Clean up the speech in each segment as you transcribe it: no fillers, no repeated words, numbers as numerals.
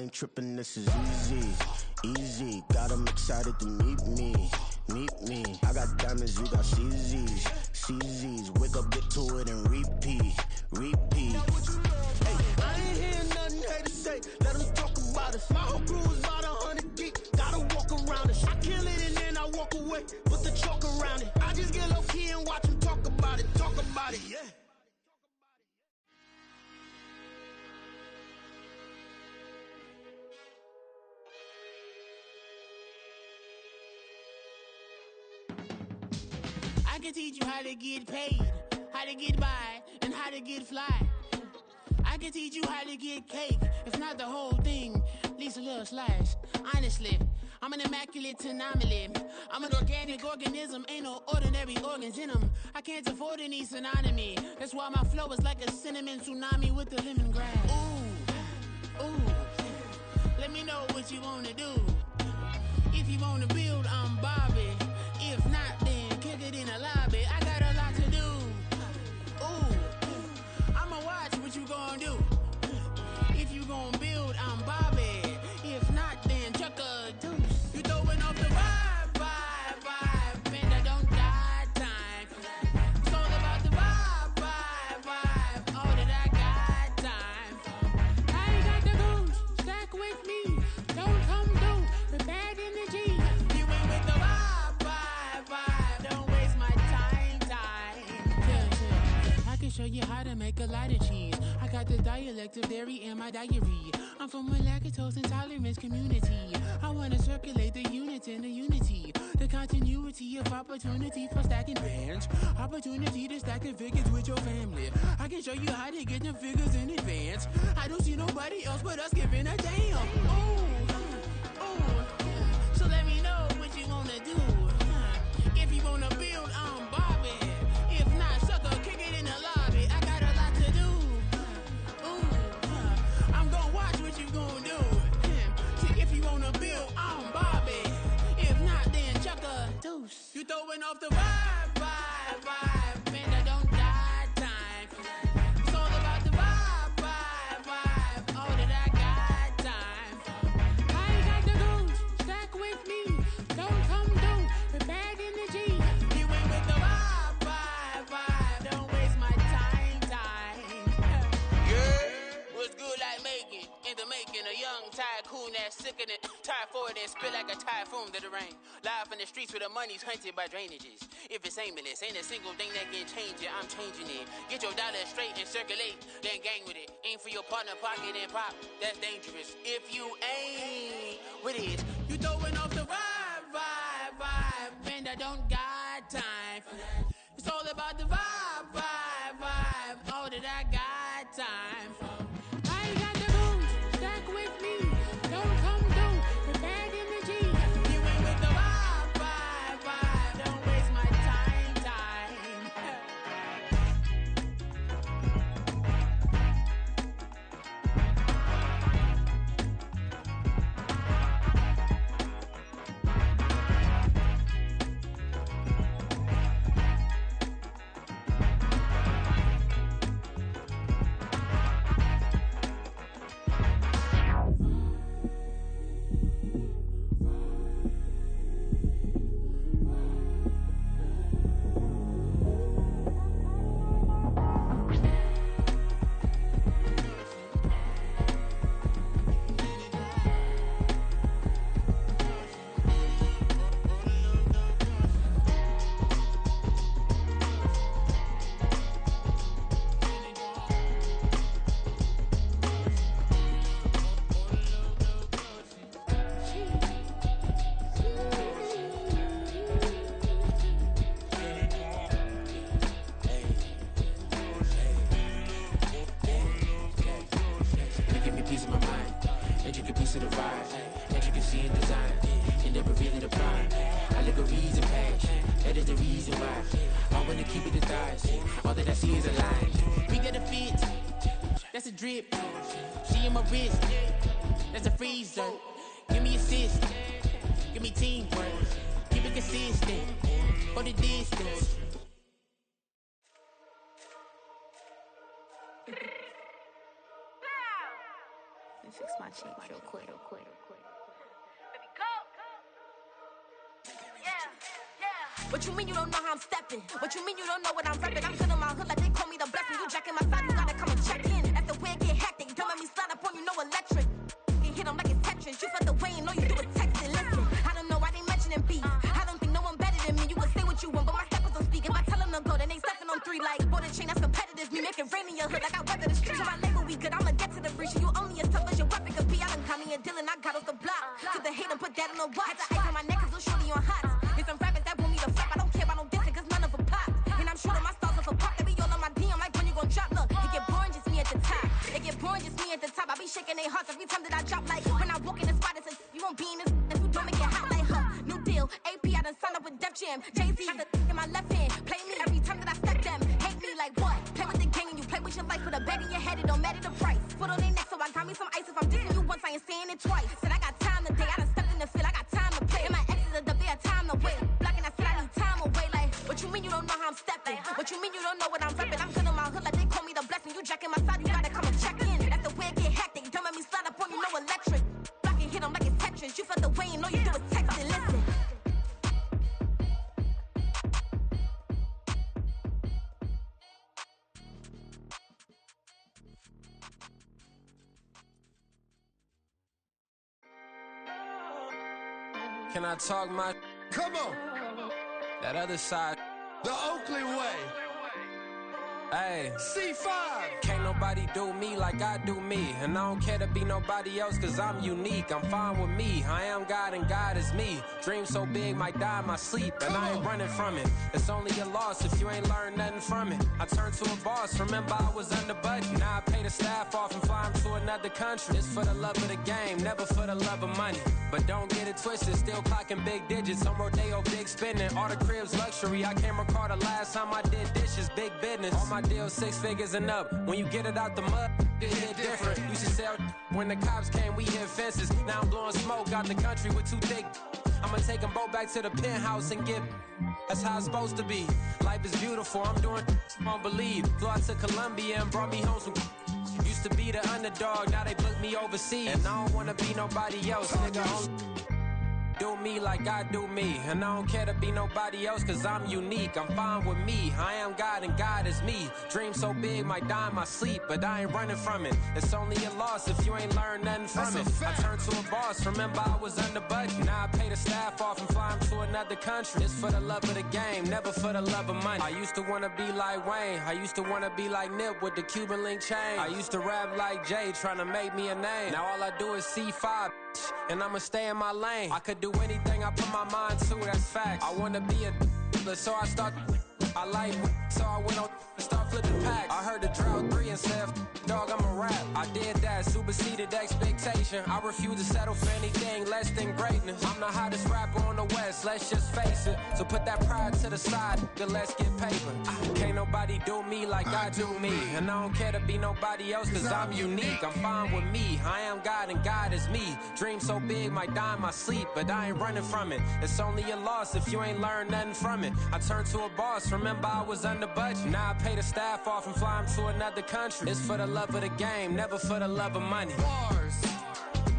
ain't tripping, this is easy, easy. Got them excited to meet me. I got diamonds, you got CZs. Wake up, get to it, and repeat. Hey, I ain't hearing nothing haters say. Let them talk about us. My whole crew is about 100 deep. Gotta walk around it. I kill it and then I walk away. Put the chalk around it. I just get low key and watch them talk about it. Yeah. I can teach you how to get paid, how to get by, and how to get fly. I can teach you how to get cake, if not the whole thing, at least a little slice. Honestly, I'm an immaculate anomaly. I'm an organic organism, ain't no ordinary organs in them. I can't afford any synonymy. That's why my flow is like a cinnamon tsunami with the lemongrass. Ooh, let me know what you wanna do. If you wanna build, I'm Bobby. If not, then kick it in the lobby. I got a lot to do. Ooh, I'ma watch what you gon' do. If you gon' build, I'm Bobby. If not, then chuck a deuce. You throwing off the vibe, and I don't got time. It's all about the vibe, all that I got time. I ain't got the goose, stack with me. Don't come through with bad energy. You ain't with the vibe, don't waste my time. Yeah. I can show you how to make a lot of cheese. I got the dialect of dairy in my diary. I'm from a lactose intolerance community. I wanna circulate the unity and the unity. The continuity of opportunity for stacking bands. Opportunity to stack the figures with your family. I can show you how to get them figures in advance. I don't see nobody else but us giving a damn. Ooh. So let me know what you wanna do. If you wanna build, I'm Bobby. If not, sucker, kick it in the lobby. I got a lot to do. Ooh, I'm gonna watch what you gonna do. See, if you wanna build, I'm Bobby. If not, then chuck a deuce. You throwing off the vibe, and I don't got time. It's all about the vibe, all that I got time. I ain't got the goose, stack with me. Don't come through with bad energy. You ain't with the vibe, don't waste my time. Yeah, what's good like making? In the making, a young tycoon that's sickening. Tie forward and spit like a typhoon to the rain. Live in the streets where the money's hunted by drainages. If it's aimless, ain't a single thing that can change it. I'm changing it. Get your dollar straight and circulate, then gang with it. Aim for your partner, pocket and pop. That's dangerous. If you ain't with it, you throwing off the vibe, and I don't got time. It's all about the vibe, all that I got time. I ain't got the goose, stack with me. Don't come through with bad energy. You ain't with the vibe, don't waste my time. That's a drip. She in my wrist. That's a freezer. Give me assist. Give me teamwork. Keep it consistent. For the distance. Let me fix my cheek real quick. Baby, go. What you mean you don't know how I'm stepping? What you mean you don't know what I'm repping? I'm good in my hood like they call me the blessing. You jacking my side, you gotta come and check in. After where get hectic, don't let me slide up on you, no electric. You hit them like it's Tetris. You felt the way and all you do is text it. Listen, I don't know why they mentioning beef. I don't think no one better than me. You can say what you want, but my steppers don't speak. If I tell them to go, then they stepping on 3 like bought a chain that's competitive. Me make it rain in your hood like I weather the streets. So my label we good, I'ma get to the breach. You only as tough as your weapon could be. I done caught me a Dylan, I got off the block. Took the hate and put that on the watch. Had the ice on my neck cause little shorty on hot. Get some rappers that want me to flap. I don't care about no dissing cause none of them pop. And I'm shooting my stars off a pop. They be all on my DM like when you gon' drop. Look, it get boring just me at the top. It get boring just me at the top. I be shaking their hearts every time that I drop. Like when I walk in the spot, it's a you won't be in this if you don't make it hot like new deal. AP, I done signed up with Def Jam. Jay-Z got the in my left hand. Play me every time that I step them. Hate me like what? Play with the gang and you play with your life. Put a bag in your head, it don't matter the price. Foot on their neck, so I got me some ice. If I'm dissing you once, I ain't saying it twice. Said I got time today, I done stepped in the field, I got time to play. And my exes are up there, time to wait. Blocking, I said I need time away. Like, what you mean you don't know how I'm stepping? What you mean you don't know what I'm repping? I'm good in my hood like they call me the blessing. You jacking my side, you gotta come and check in. That's the way it get hectic. Don't let me slide up on you, no electric. Blocking, hit them like it's Tetris. You felt the way and all you do is text it. Listen. Can I talk my? Come on. That other side. The Oakland way. Hey. C5. Can't nobody do me like I do me. And I don't care to be nobody else cause I'm unique. I'm fine with me. I am God and God is me. Dream so big might die in my sleep. And I ain't running from it. It's only a loss if you ain't learned nothing from it. I turned to a boss. Remember I was under budget. Now I pay the staff off and fly them to another country. It's for the love of the game, never for the love of money. But don't get it twisted, still clocking big digits. On Rodeo, big spending. All the cribs luxury. I can't recall the last time I did dishes, big business. All my deals 6 figures and up. When you get it out the mud, it hit different. Used to sell when the cops came, we hit fences. Now I'm blowing smoke out the country with 2 thick. I'ma take them both back to the penthouse and get. That's how it's supposed to be. Life is beautiful, I'm doing won't believe. Flew out to Colombia and brought me home some. Used to be the underdog, now they book me overseas. And I don't wanna be nobody else, nigga. Do me like I do me. And I don't care to be nobody else cause I'm unique. I'm fine with me. I am God and God is me. Dream so big might die in my sleep, but I ain't running from it. It's only a loss if you ain't learned nothing from it. I turned to a boss. Remember I was under budget. Now I pay the staff off and fly them to another country. It's for the love of the game, never for the love of money. I used to wanna be like Wayne. I used to wanna be like Nip with the Cuban link chain. I used to rap like Jay, trying to make me a name. Now all I do is C5, and I'ma stay in my lane. I could do anything I put my mind to, that's facts. I wanna be a so I start. I like so I went on and start flipping packs. I heard the drought 3 and said, dog, I'm a rap. I did that, superseded expectation. I refuse to settle for anything less than greatness. I'm the hottest rapper on the West, let's just face it. So put that pride to the side, then let's get paper. Can't nobody do me like I do me. And I don't care to be nobody else cause I'm unique. I'm fine with me, I am God and God is me. Dream so big might die in my sleep, but I ain't running from it. It's only a loss if you ain't learned nothing from it. I turned to a boss, remember I was under budget. Now I pay the staff off and fly them to another country. It's for the love of the game, never for the love of money. Bars.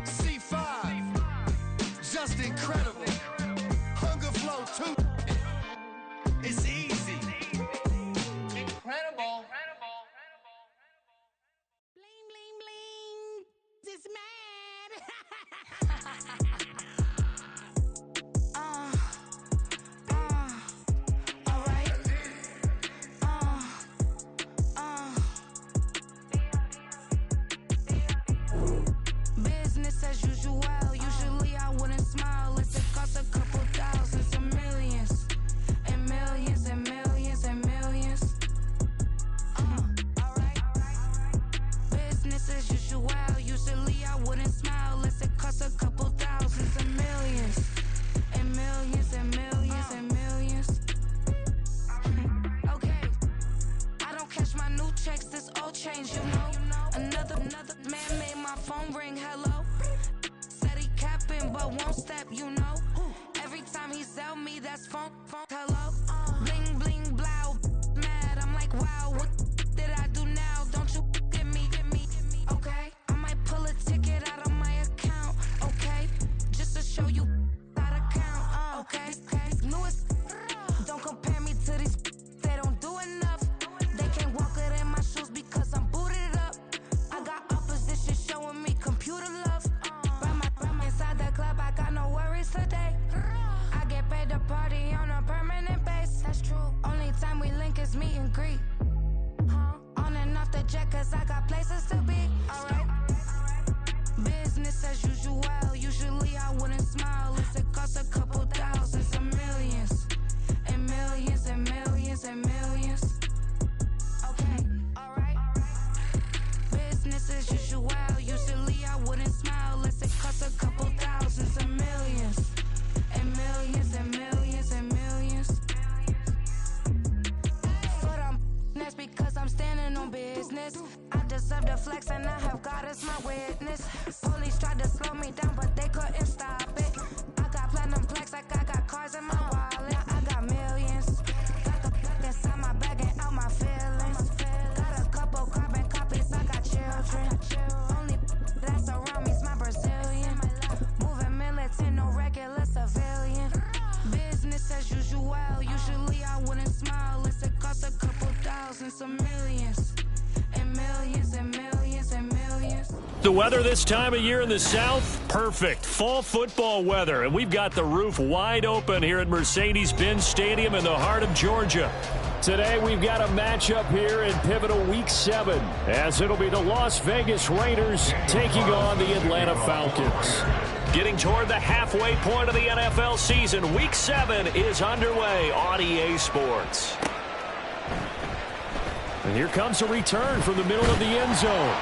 C5. Just incredible. Hunger Flow 2. It's easy. Incredible. Bling, bling, bling. This mad. Business as usual. Usually I wouldn't smile. It's it costs a couple thousands and millions. And millions and millions and millions. Alright. Business as usual. Usually I wouldn't smile. Unless it costs a couple thousands and millions. And millions and millions and millions. Okay. I don't catch my new checks, this old change, you know. Another man made my phone ring, hello. Said he capping, but won't step, you know. Every time he sell me, that's phone, hello. Bling, bling, blow, mad, I'm like, wow, what did I do now? Don't you get me, okay? I might pull a ticket Police tried to slow me down, but they couldn't stop it. I got platinum plaques like I got cars in my wallet. I got millions. Got the plug inside my bag and out my feelings. Got a couple carbon copies, I got children. Only that's around me's my Brazilian. Moving militant, no regular civilian. Business as usual, usually I wouldn't smile. It's a cost a couple thousand, some millions. And millions and millions and millions. The weather this time of year in the South, perfect. Fall football weather. And we've got the roof wide open here at Mercedes-Benz Stadium in the heart of Georgia. Today we've got a matchup here in pivotal Week 7, as it'll be the Las Vegas Raiders taking on the Atlanta Falcons. Getting toward the halfway point of the NFL season, Week 7 is underway on EA Sports. And here comes a return from the middle of the end zone.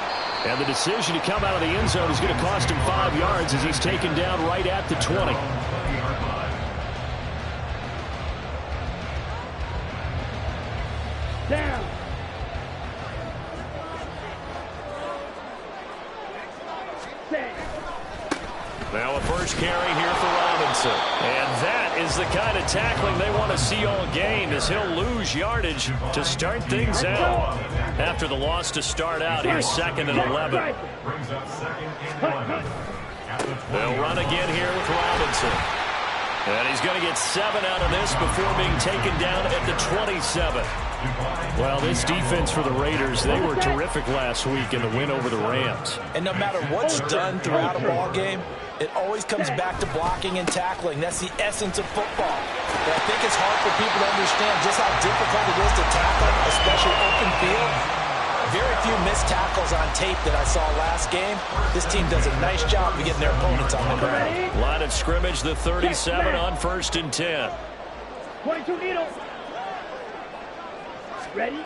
And the decision to come out of the end zone is going to cost him 5 yards as he's taken down right at the 20. Down. Now a first carry here for Robinson. And that is the kind of tackling they want to see all game, as he'll lose yardage to start things out. After the loss to start out, here's 2nd and 11. They'll run again here with Robinson. And he's going to get 7 out of this before being taken down at the 27. Well, this defense for the Raiders, they were terrific last week in the win over the Rams. And no matter what's done throughout a ball game, it always comes back to blocking and tackling. That's the essence of football. But I think it's hard for people to understand just how difficult it is to tackle, especially open field. Very few missed tackles on tape that I saw last game. This team does a nice job of getting their opponents on the ground. Line of scrimmage, the 37 on 1st and 10. 22 needle. Ready?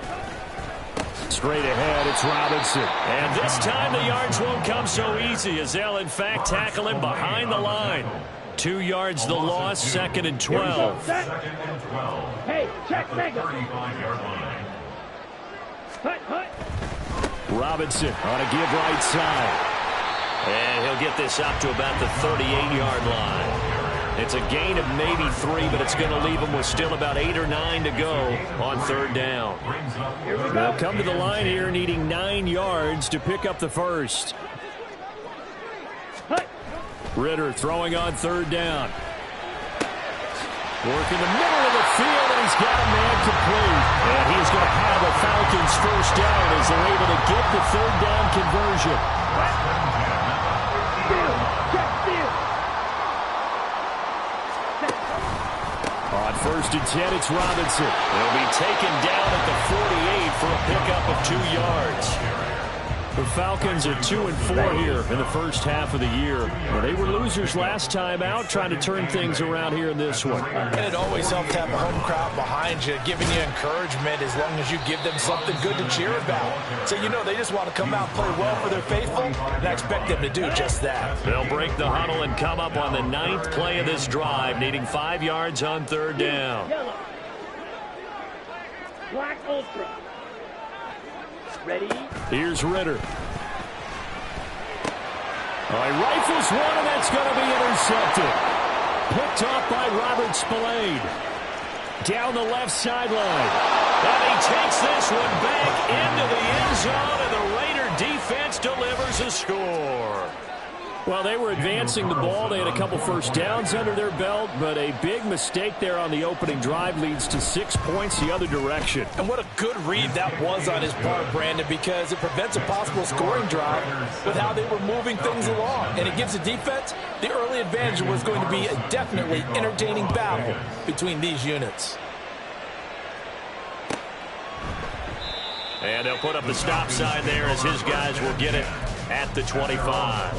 Straight ahead, it's Robinson. And this time the yards won't come so easy, as they'll in fact tackle him behind the line. 2 yards the loss, 2nd and 12. Hey, check mega. Hut, hut. Robinson on a give right side. And he'll get this up to about the 38-yard line. It's a gain of maybe 3, but it's going to leave him with still about 8 or 9 to go on 3rd down. They'll come to the line here needing 9 yards to pick up the first. Ritter throwing on 3rd down. Working the middle of the field, and he's got a man complete. And he's going to pile the Falcons first down as they're able to get the 3rd down conversion. On 1st and 10, it's Robinson. He'll be taken down at the 48 for a pickup of 2 yards. The Falcons are 2-4 here in the first half of the year. Well, they were losers last time out, trying to turn things around here in this one. And it always helps to have a home crowd behind you, giving you encouragement as long as you give them something good to cheer about. So, you know, they just want to come out and play well for their faithful, and I expect them to do just that. They'll break the huddle and come up on the 9th play of this drive, needing 5 yards on 3rd down. Yellow. Black Ultra. Ready? Here's Ritter. He rifles one, and that's going to be intercepted. Picked off by Robert Spillane. Down the left sideline. And he takes this one back into the end zone, and the Raider defense delivers a score. Well, they were advancing the ball. They had a couple first downs under their belt, but a big mistake there on the opening drive leads to 6 points the other direction. And what a good read that was on his part, Brandon, because it prevents a possible scoring drive with how they were moving things along. And it gives the defense the early advantage. Was going to be a definitely entertaining battle between these units. And they'll put up the stop sign there as his guys will get it at the 25.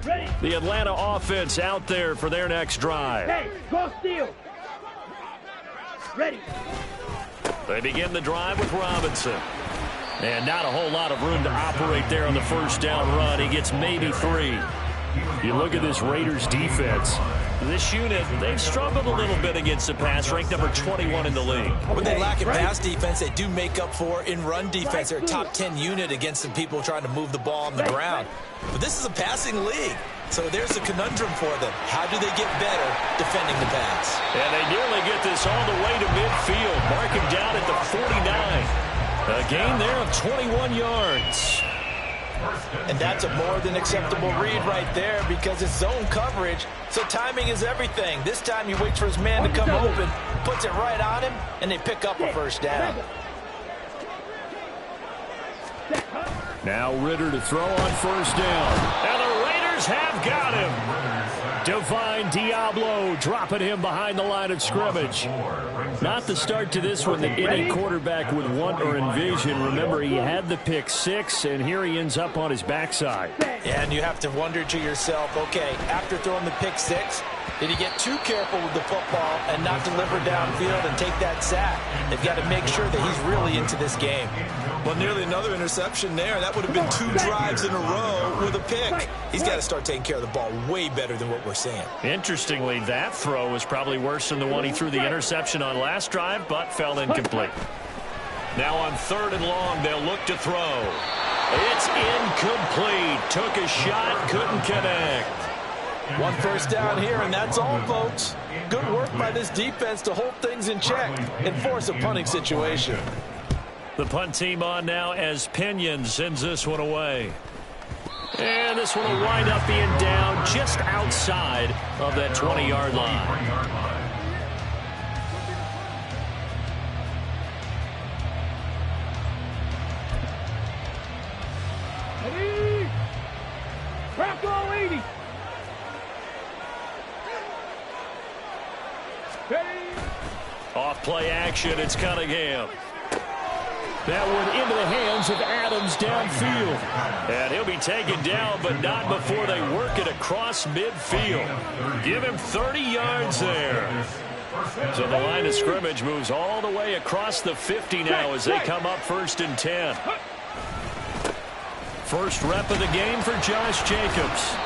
Ready? The Atlanta offense out there for their next drive. Hey, go steal. Ready? They begin the drive with Robinson. And not a whole lot of room to operate there on the first down run. He gets maybe 3. You look at this Raiders defense. This unit, they've struggled a little bit against the pass, ranked number 21 in the league. When they lack in pass defense, they do make up for in run defense. They're a top 10 unit against some people trying to move the ball on the ground. But this is a passing league, so there's a conundrum for them. How do they get better defending the pass? And they nearly get this all the way to midfield. Mark him down at the 49. A gain there of 21 yards. And that's a more than acceptable read right there because it's zone coverage, so timing is everything. This time he waits for his man to come open, puts it right on him, and they pick up a first down. Now Ritter to throw on first down. And the Raiders have got him. Divine Diablo dropping him behind the line of scrimmage. Not the start to this one that any quarterback would want or envision. Remember, he had the pick 6, and here he ends up on his backside. Yeah, and you have to wonder to yourself, okay, after throwing the pick 6, did he get too careful with the football and not deliver downfield and take that sack? They've got to make sure that he's really into this game. Well, nearly another interception there. That would have been 2 drives in a row with a pick. He's got to start taking care of the ball way better than what we're seeing. Interestingly, that throw was probably worse than the one he threw the interception on last drive, but fell incomplete. Now on 3rd and long, they'll look to throw. It's incomplete. Took a shot, couldn't connect. 1 first down here, and that's all, folks. Good work by this defense to hold things in check and force a punting situation. The punt team on now as Pinion sends this one away. And this one will wind up being down just outside of that 20-yard line. Ready? Crack all 80. Ready? Off play action, it's Cunningham. That one into the hands of Adams downfield. And he'll be taken down, but not before they work it across midfield. Give him 30 yards there. So the line of scrimmage moves all the way across the 50 now as they come up 1st and 10. First rep of the game for Josh Jacobs.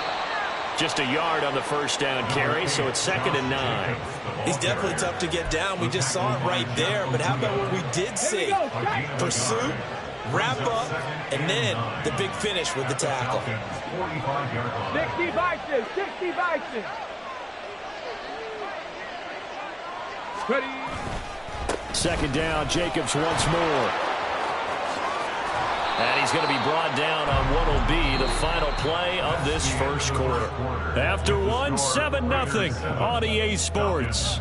Just a yard on the first down carry, so it's 2nd and 9. He's definitely tough to get down. We just saw it right there. But how about what we did see? Pursuit, wrap up, and then the big finish with the tackle. 60 Vikings, 60 Vikings. Ready? 2nd down, Jacobs once more. And he's going to be brought down on what will be the final play of this first quarter. After 1, 7-0 on EA Sports.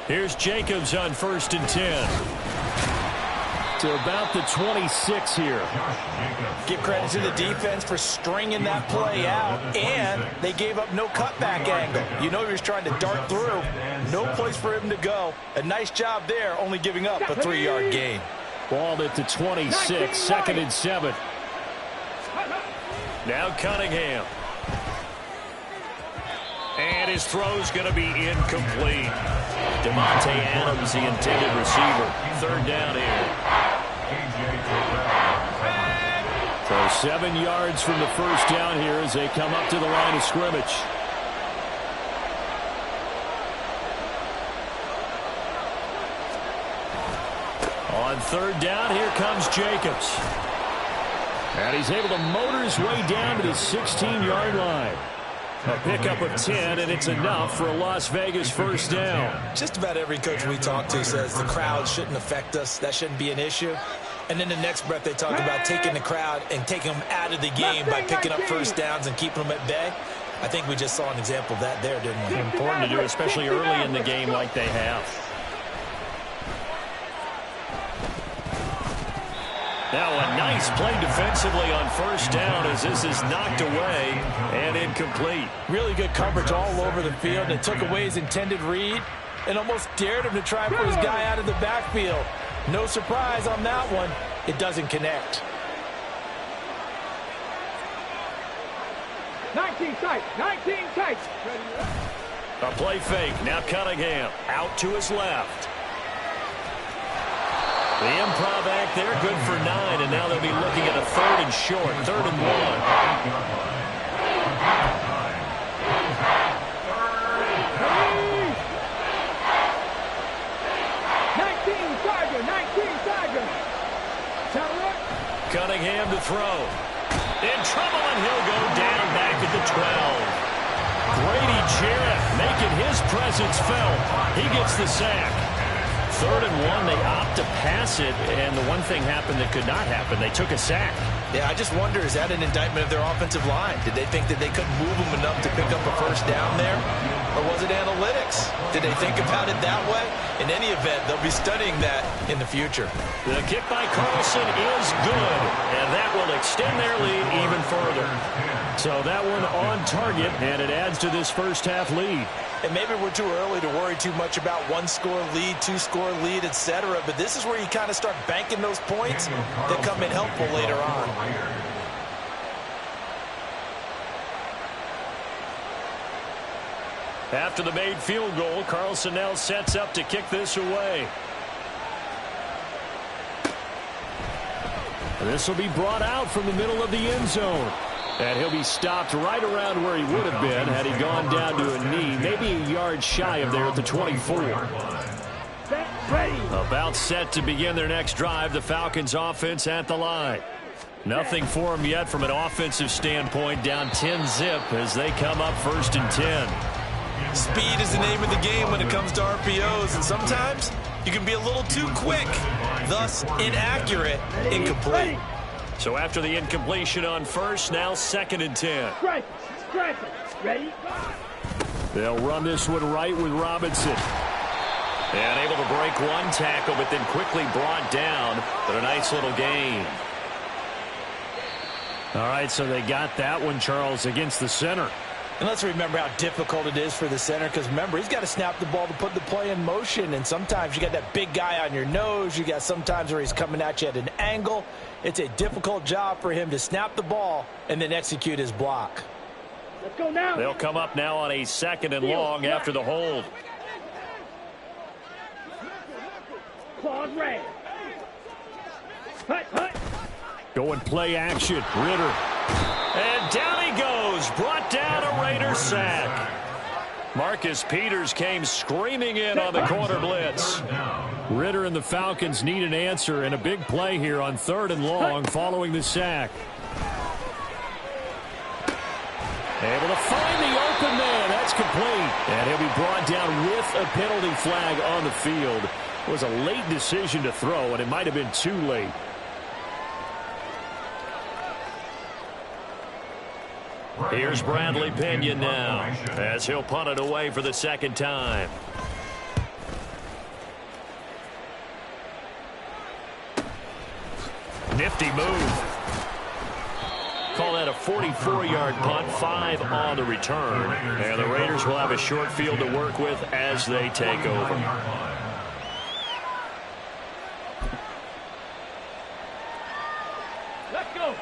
Here's Jacobs on 1st and 10. To about the 26 here. Give credit to the defense for stringing that play out, and they gave up no cutback angle. You know he was trying to dart through. No place for him to go. A nice job there, only giving up a 3-yard gain. Ball at the 26, 2nd and 7. Now Cunningham. And his throw's going to be incomplete. Devontae Adams, the intended receiver. 3rd down here. So 7 yards from the first down here as they come up to the line of scrimmage. On 3rd down, here comes Jacobs. And he's able to motor his way down to the 16-yard line. A pickup of 10, and it's enough for a Las Vegas first down. Just about every coach we talk to says the crowd shouldn't affect us. That shouldn't be an issue. And then the next breath they talk about taking the crowd and taking them out of the game by picking up first downs and keeping them at bay. I think we just saw an example of that there, didn't we? Important to do, especially early in the game like they have. Now a nice play defensively on first down as this is knocked away and incomplete. Really good coverage all over the field. It took away his intended read and almost dared him to try and put his guy out of the backfield. No surprise on that one. It doesn't connect. 19 tight. 19 tight. A play fake. Now Cunningham out to his left. The improv act there, good for 9, and now they'll be looking at a 3rd and short, 3rd and 1. 19 Tiger. Cunningham to throw. In trouble, and he'll go down back at the 12. Grady Jarrett making his presence felt. He gets the sack. 3rd and 1, they opt to pass it, and the one thing happened that could not happen. They took a sack. Yeah, I just wonder, is that an indictment of their offensive line? Did they think that they couldn't move them enough to pick up a first down there? Or was it analytics? Did they think about it that way? In any event, they'll be studying that in the future. The kick by Carlson is good, and that will extend their lead even further. So that one on target, and it adds to this first half lead. And maybe we're too early to worry too much about 1-score lead, 2-score lead, etc. But this is where you kind of start banking those points that come in helpful later on. After the made field goal, Carlson now sets up to kick this away. And this will be brought out from the middle of the end zone. And he'll be stopped right around where he would have been had he gone down to a knee, maybe a yard shy of there at the 24. About set to begin their next drive, the Falcons offense at the line. Nothing for them yet from an offensive standpoint, down 10-zip as they come up 1st and 10. Speed is the name of the game when it comes to RPOs, and sometimes you can be a little too quick, thus inaccurate, incomplete. So after the incompletion on first, now 2nd and 10. Ready? They'll run this one right with Robinson. And able to break one tackle, but then quickly brought down. But a nice little gain. All right, so they got that one, Charles, against the center. And let's remember how difficult it is for the center, because remember, he's got to snap the ball to put the play in motion, and sometimes you got that big guy on your nose. You got sometimes where he's coming at you at an angle. It's a difficult job for him to snap the ball and then execute his block. Let's go now. They'll come up now on a 2nd and long after the hold. Claws red. Hut. Going play action. Ritter. And down he goes. Brought down a Raider sack. Marcus Peters came screaming in on the corner blitz. Ritter and the Falcons need an answer, and a big play here on 3rd and long following the sack. Able to find the open man. That's complete. And he'll be brought down with a penalty flag on the field. It was a late decision to throw, and it might have been too late. Here's Bradley Pinion now as he'll punt it away for the 2nd time. Nifty move. Call that a 44-yard punt, 5 on the return. And the Raiders will have a short field to work with as they take over. Let's go.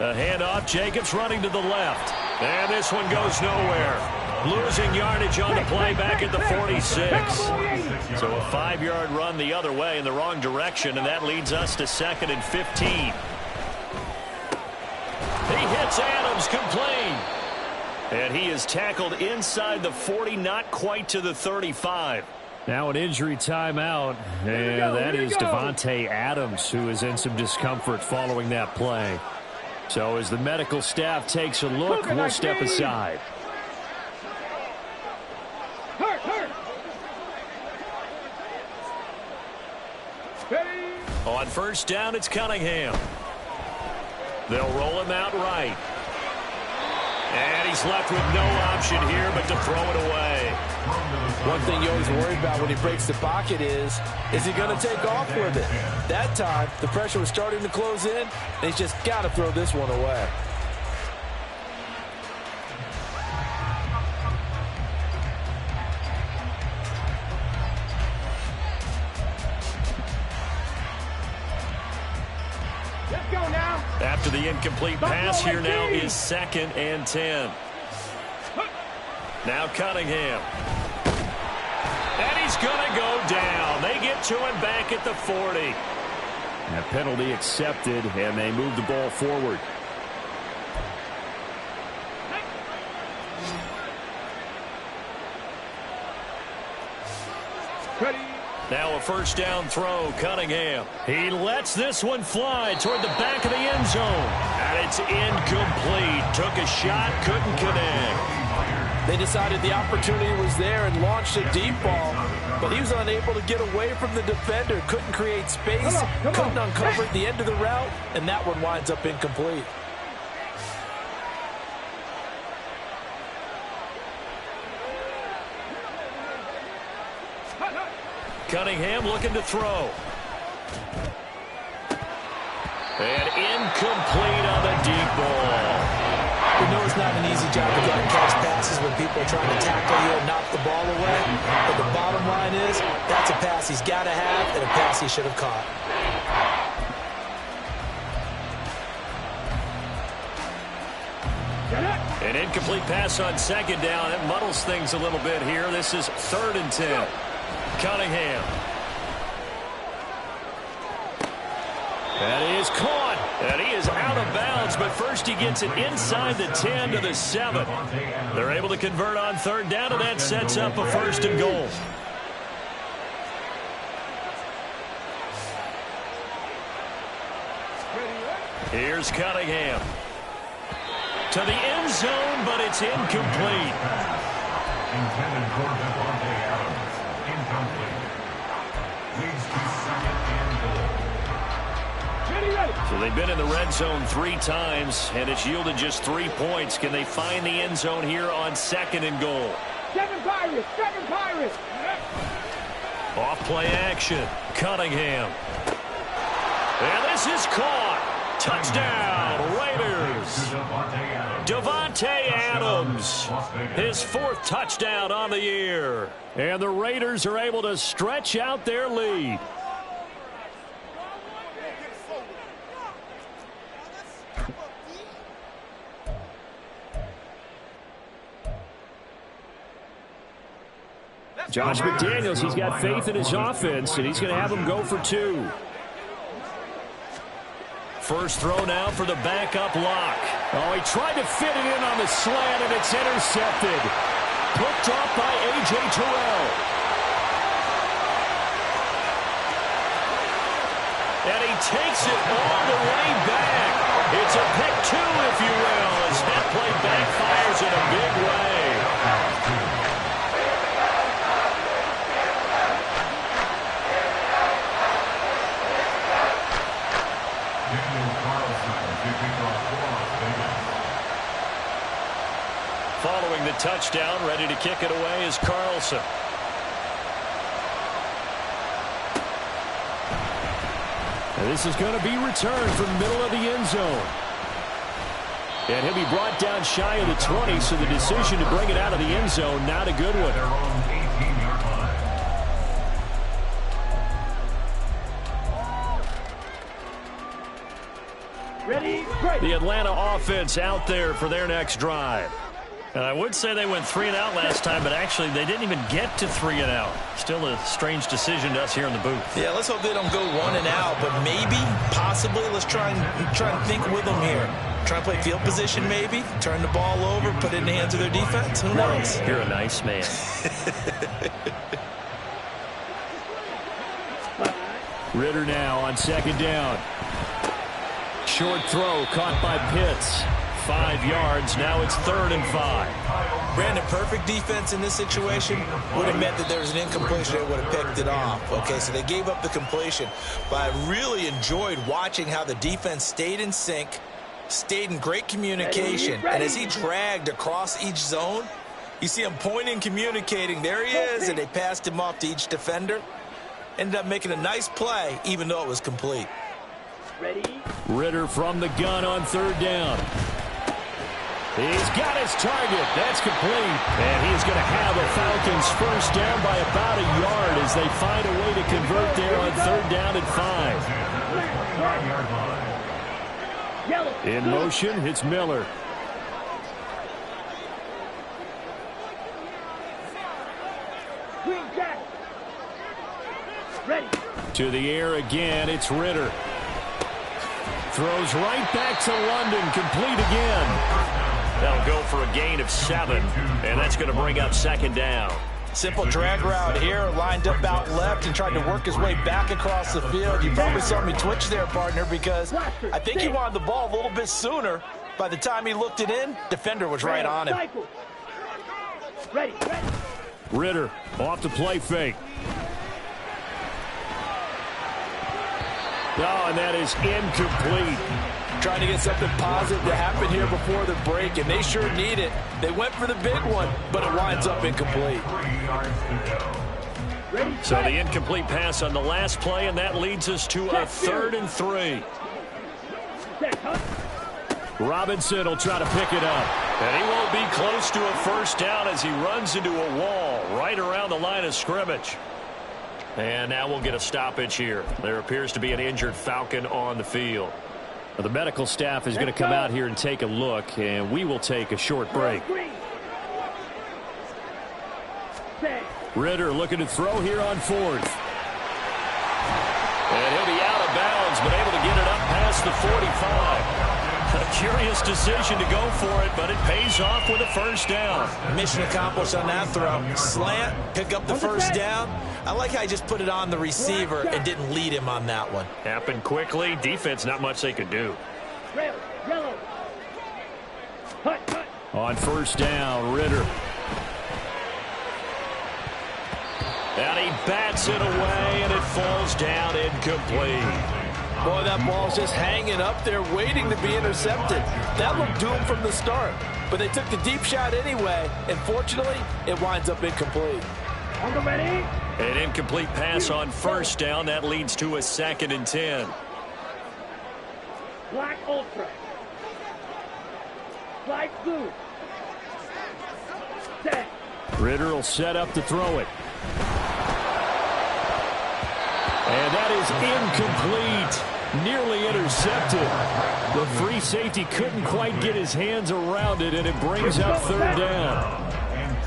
A handoff, Jacobs running to the left. And this one goes nowhere. Losing yardage on the play back at the 46. So a 5-yard run the other way in the wrong direction, and that leads us to 2nd and 15. He hits Adams, complete. And he is tackled inside the 40, not quite to the 35. Now an injury timeout, and that is Devontae Adams, who is in some discomfort following that play. So as the medical staff takes a look, we'll step aside. Hurt. On first down, it's Cunningham. They'll roll him out right. And he's left with no option here but to throw it away. One thing you always worry about when he breaks the pocket is he going to take off with it? That time, the pressure was starting to close in, and he's just got to throw this one away. Let's go now. After the incomplete pass, here now is 2nd and 10. Now Cunningham. And he's going to go down. They get to him back at the 40. That penalty accepted, and they move the ball forward. Ready. Now a first down throw, Cunningham. He lets this one fly toward the back of the end zone. And it's incomplete. Took a shot, couldn't connect. They decided the opportunity was there and launched a deep ball, but he was unable to get away from the defender. Couldn't create space, couldn't uncover the end of the route, and that one winds up incomplete. Cunningham looking to throw. And incomplete on the deep ball. We know it's not an easy job to get and catch passes when people are trying to tackle you and knock the ball away. But the bottom line is, that's a pass he's got to have and a pass he should have caught. An incomplete pass on 2nd down. It muddles things a little bit here. This is 3rd and 10. Cunningham. That is caught. And he is out of bounds, but first he gets it inside the 10 to the 7. They're able to convert on 3rd down, and that sets up a 1st and goal. Here's Cunningham. To the end zone, but it's incomplete. Intended for Devontae Adams. Incomplete. Leads to 2nd and goal. So they've been in the red zone 3 times, and it's yielded just 3 points. Can they find the end zone here on 2nd and goal? 7 Pirates! 7 Pirates! Off play action. Cunningham. And this is caught. Touchdown, Raiders. Devontae Adams. His 4th touchdown on the year. And the Raiders are able to stretch out their lead. Josh McDaniels, he's got faith in his offense, and he's going to have them go for 2. First throw now for the backup lock. Oh, he tried to fit it in on the slant, and it's intercepted. Picked off by A.J. Terrell. And he takes it all the way back. It's a pick 2, if you will, as that play backfires in a big way. Following the touchdown, ready to kick it away is Carlson. And this is going to be returned from the middle of the end zone. And he'll be brought down shy of the 20, so the decision to bring it out of the end zone, not a good one. Ready? The Atlanta offense out there for their next drive. And I would say they went 3 and out last time, but actually they didn't even get to 3 and out. Still a strange decision to us here in the booth. Yeah, let's hope they don't go 1 and out, but maybe, possibly, let's try and think with them here. Try and play field position maybe, turn the ball over, put it in the hands of their defense. Who knows? You're a nice man. Ritter now on 2nd down. Short throw caught by Pitts. 5 yards. Now it's 3rd and 5. Brandon, perfect defense in this situation would have meant that there was an incompletion. They would have picked it off. Okay, so they gave up the completion. But I really enjoyed watching how the defense stayed in sync, stayed in great communication. And as he dragged across each zone, you see him pointing, communicating. There he is, and they passed him off to each defender. Ended up making a nice play, even though it was complete. Ridder from the gun on third down. He's got his target. That's complete. And he's going to have a Falcons first down by about a yard as they find a way to convert there on third down and 5. In motion, it's Miller. To the air again, it's Ridder. Throws right back to London, complete again. They'll go for a gain of 7, and that's going to bring up second down. Simple drag route here, lined up out left and tried to work his way back across the field. You probably saw me twitch there, partner, because I think he wanted the ball a little bit sooner. By the time he looked it in, defender was right on him. Ridder off the play fake. Oh, and that is incomplete. Trying to get something positive to happen here before the break, and they sure need it. They went for the big one, but it winds up incomplete. So the incomplete pass on the last play, and that leads us to a 3rd and 3. Robinson will try to pick it up. And he won't be close to a first down as he runs into a wall right around the line of scrimmage. And now we'll get a stoppage here. There appears to be an injured Falcon on the field. The medical staff is going to come out here and take a look, and we will take a short break. Ridder looking to throw here on 4th. And he'll be out of bounds, but able to get it up past the 45. A curious decision to go for it, but it pays off with a first down. Mission accomplished on that throw. Slant, pick up the first down. I like how he just put it on the receiver and didn't lead him on that one. Happened quickly. Defense, not much they could do. On first down, Ridder. And he bats it away, and it falls down incomplete. Boy, that ball's just hanging up there waiting to be intercepted. That looked doomed from the start. But they took the deep shot anyway, and fortunately, it winds up incomplete. An incomplete pass on first down. That leads to a 2nd and 10. Black Ultra. Black blue. Set. Ridder will set up to throw it. And that is incomplete. Nearly intercepted. The free safety couldn't quite get his hands around it, and it brings up third down.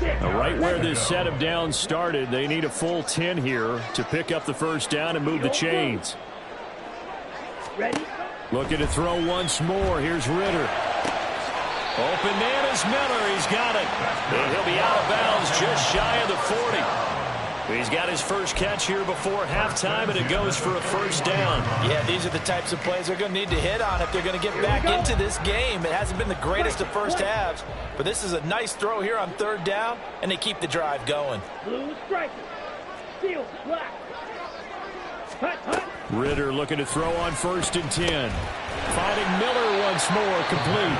Now, right where this set of downs started, they need a full 10 here to pick up the first down and move the chains. Looking to throw once more. Here's Ridder. Open man is Miller. He's got it. And he'll be out of bounds just shy of the 40. He's got his first catch here before halftime, and it goes for a first down. Yeah, these are the types of plays they're going to need to hit on if they're going to get back into this game. It hasn't been the greatest of first halves, but this is a nice throw here on third down, and they keep the drive going. Blue striker. Steel black. Ridder looking to throw on 1st and 10. Finding Miller once more, complete.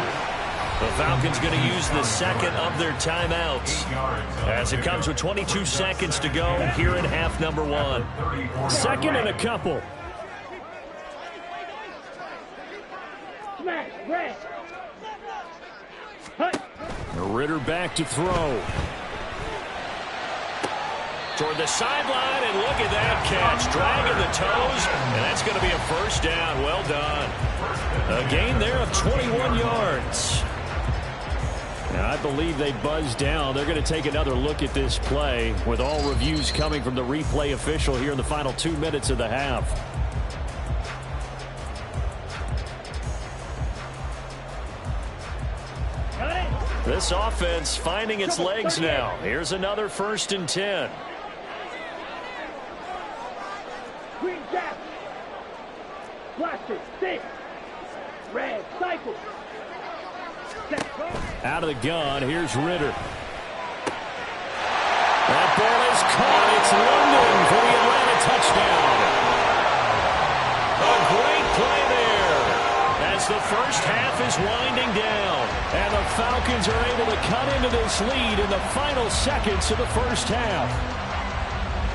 The Falcons going to use the 2nd of their timeouts as it comes with 22 seconds to go here in half number 1. 2nd and a couple. Smash, red. Ridder back to throw. Toward the sideline, and look at that catch. Dragging the toes, and that's going to be a first down. Well done. A gain there of 21 yards. Now, I believe they buzzed down. They're going to take another look at this play with all reviews coming from the replay official here in the final 2 minutes of the half. This offense finding its legs now. Here's another 1st and 10. Green gap. Blaster, stick. Red, cycle. Out of the gun, here's Ridder. That ball is caught. It's London for the Atlanta touchdown. A great play there as the first half half is winding down, and the Falcons are able to cut into this lead in the final seconds of the first half.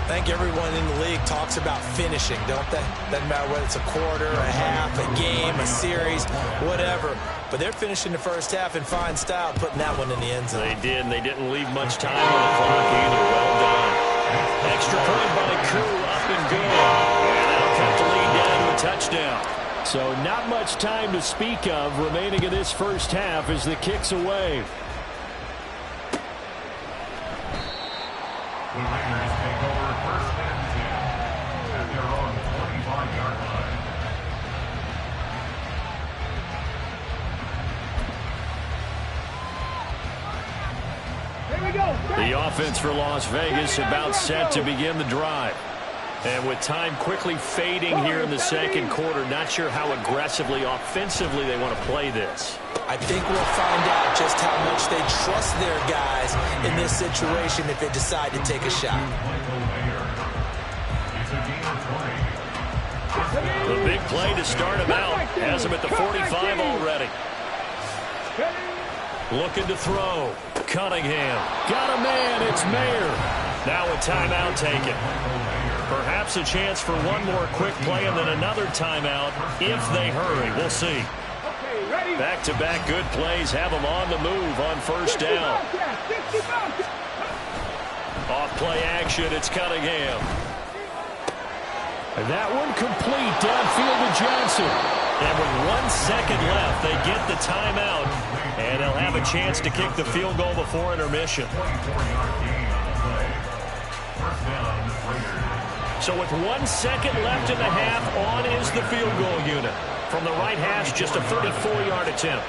I think everyone in the league talks about finishing, don't they? Doesn't matter whether it's a quarter, a half, a game, a series, whatever. But they're finishing the first half in fine style, putting that one in the end zone. They did, and they didn't leave much time on the clock either. Well done. Extra point by Koo, up and good. And that'll cut the lead down to a touchdown. So not much time to speak of remaining in this first half as the kick's away. The Raiders take over first and 10 at their own 25-yard line. Here we go. The offense for Las Vegas about set to begin the drive. And with time quickly fading here in the second quarter, not sure how aggressively, offensively they want to play this. I think we'll find out just how much they trust their guys in this situation if they decide to take a shot. The big play to start him out. Has him at the 45 already. Looking to throw. Cunningham. Got a man. It's Mayer. Now a timeout taken. Perhaps a chance for one more quick play and then another timeout if they hurry. We'll see. Back-to-back good plays have them on the move on first down. Off play action, it's Cunningham. And that one complete downfield to Johnson. And with 1 second left, they get the timeout. And they'll have a chance to kick the field goal before intermission. So with 1 second left in the half, on is the field goal unit. From the right hash, just a 34-yard attempt.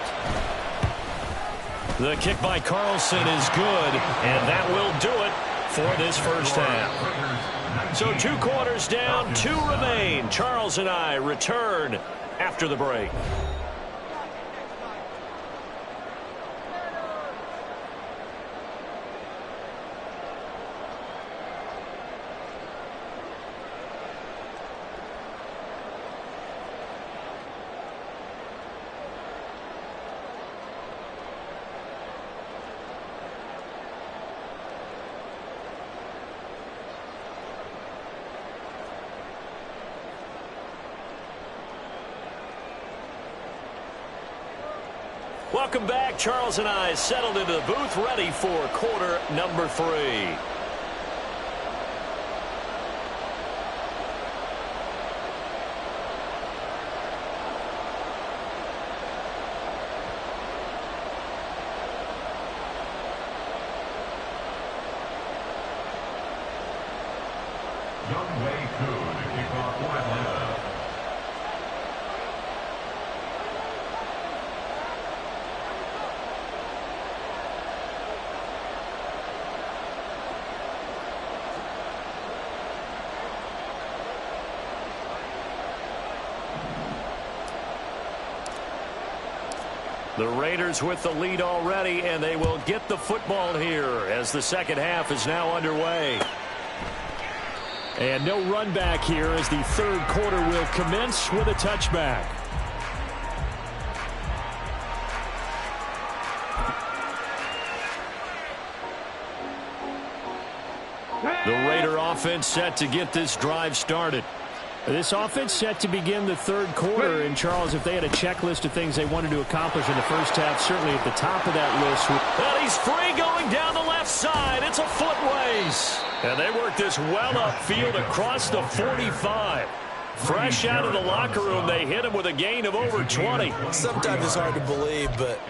The kick by Carlson is good, and that will do it for this first half. So 2 quarters down, 2 remain. Charles and I return after the break. Welcome back. Charles and I settled into the booth, ready for quarter number 3. Younghoe Koo to kick off for Atlanta. The Raiders with the lead already, and they will get the football here as the second half is now underway. And no run back here as the third quarter will commence with a touchback. The Raider offense set to get this drive started. This offense set to begin the third quarter. And, Charles, if they had a checklist of things they wanted to accomplish in the first half, certainly at the top of that list. And he's free going down the left side. It's a foot race. And they work this well upfield across the 45. Fresh out of the locker room, they hit him with a gain of over 20. Sometimes it's hard to believe, but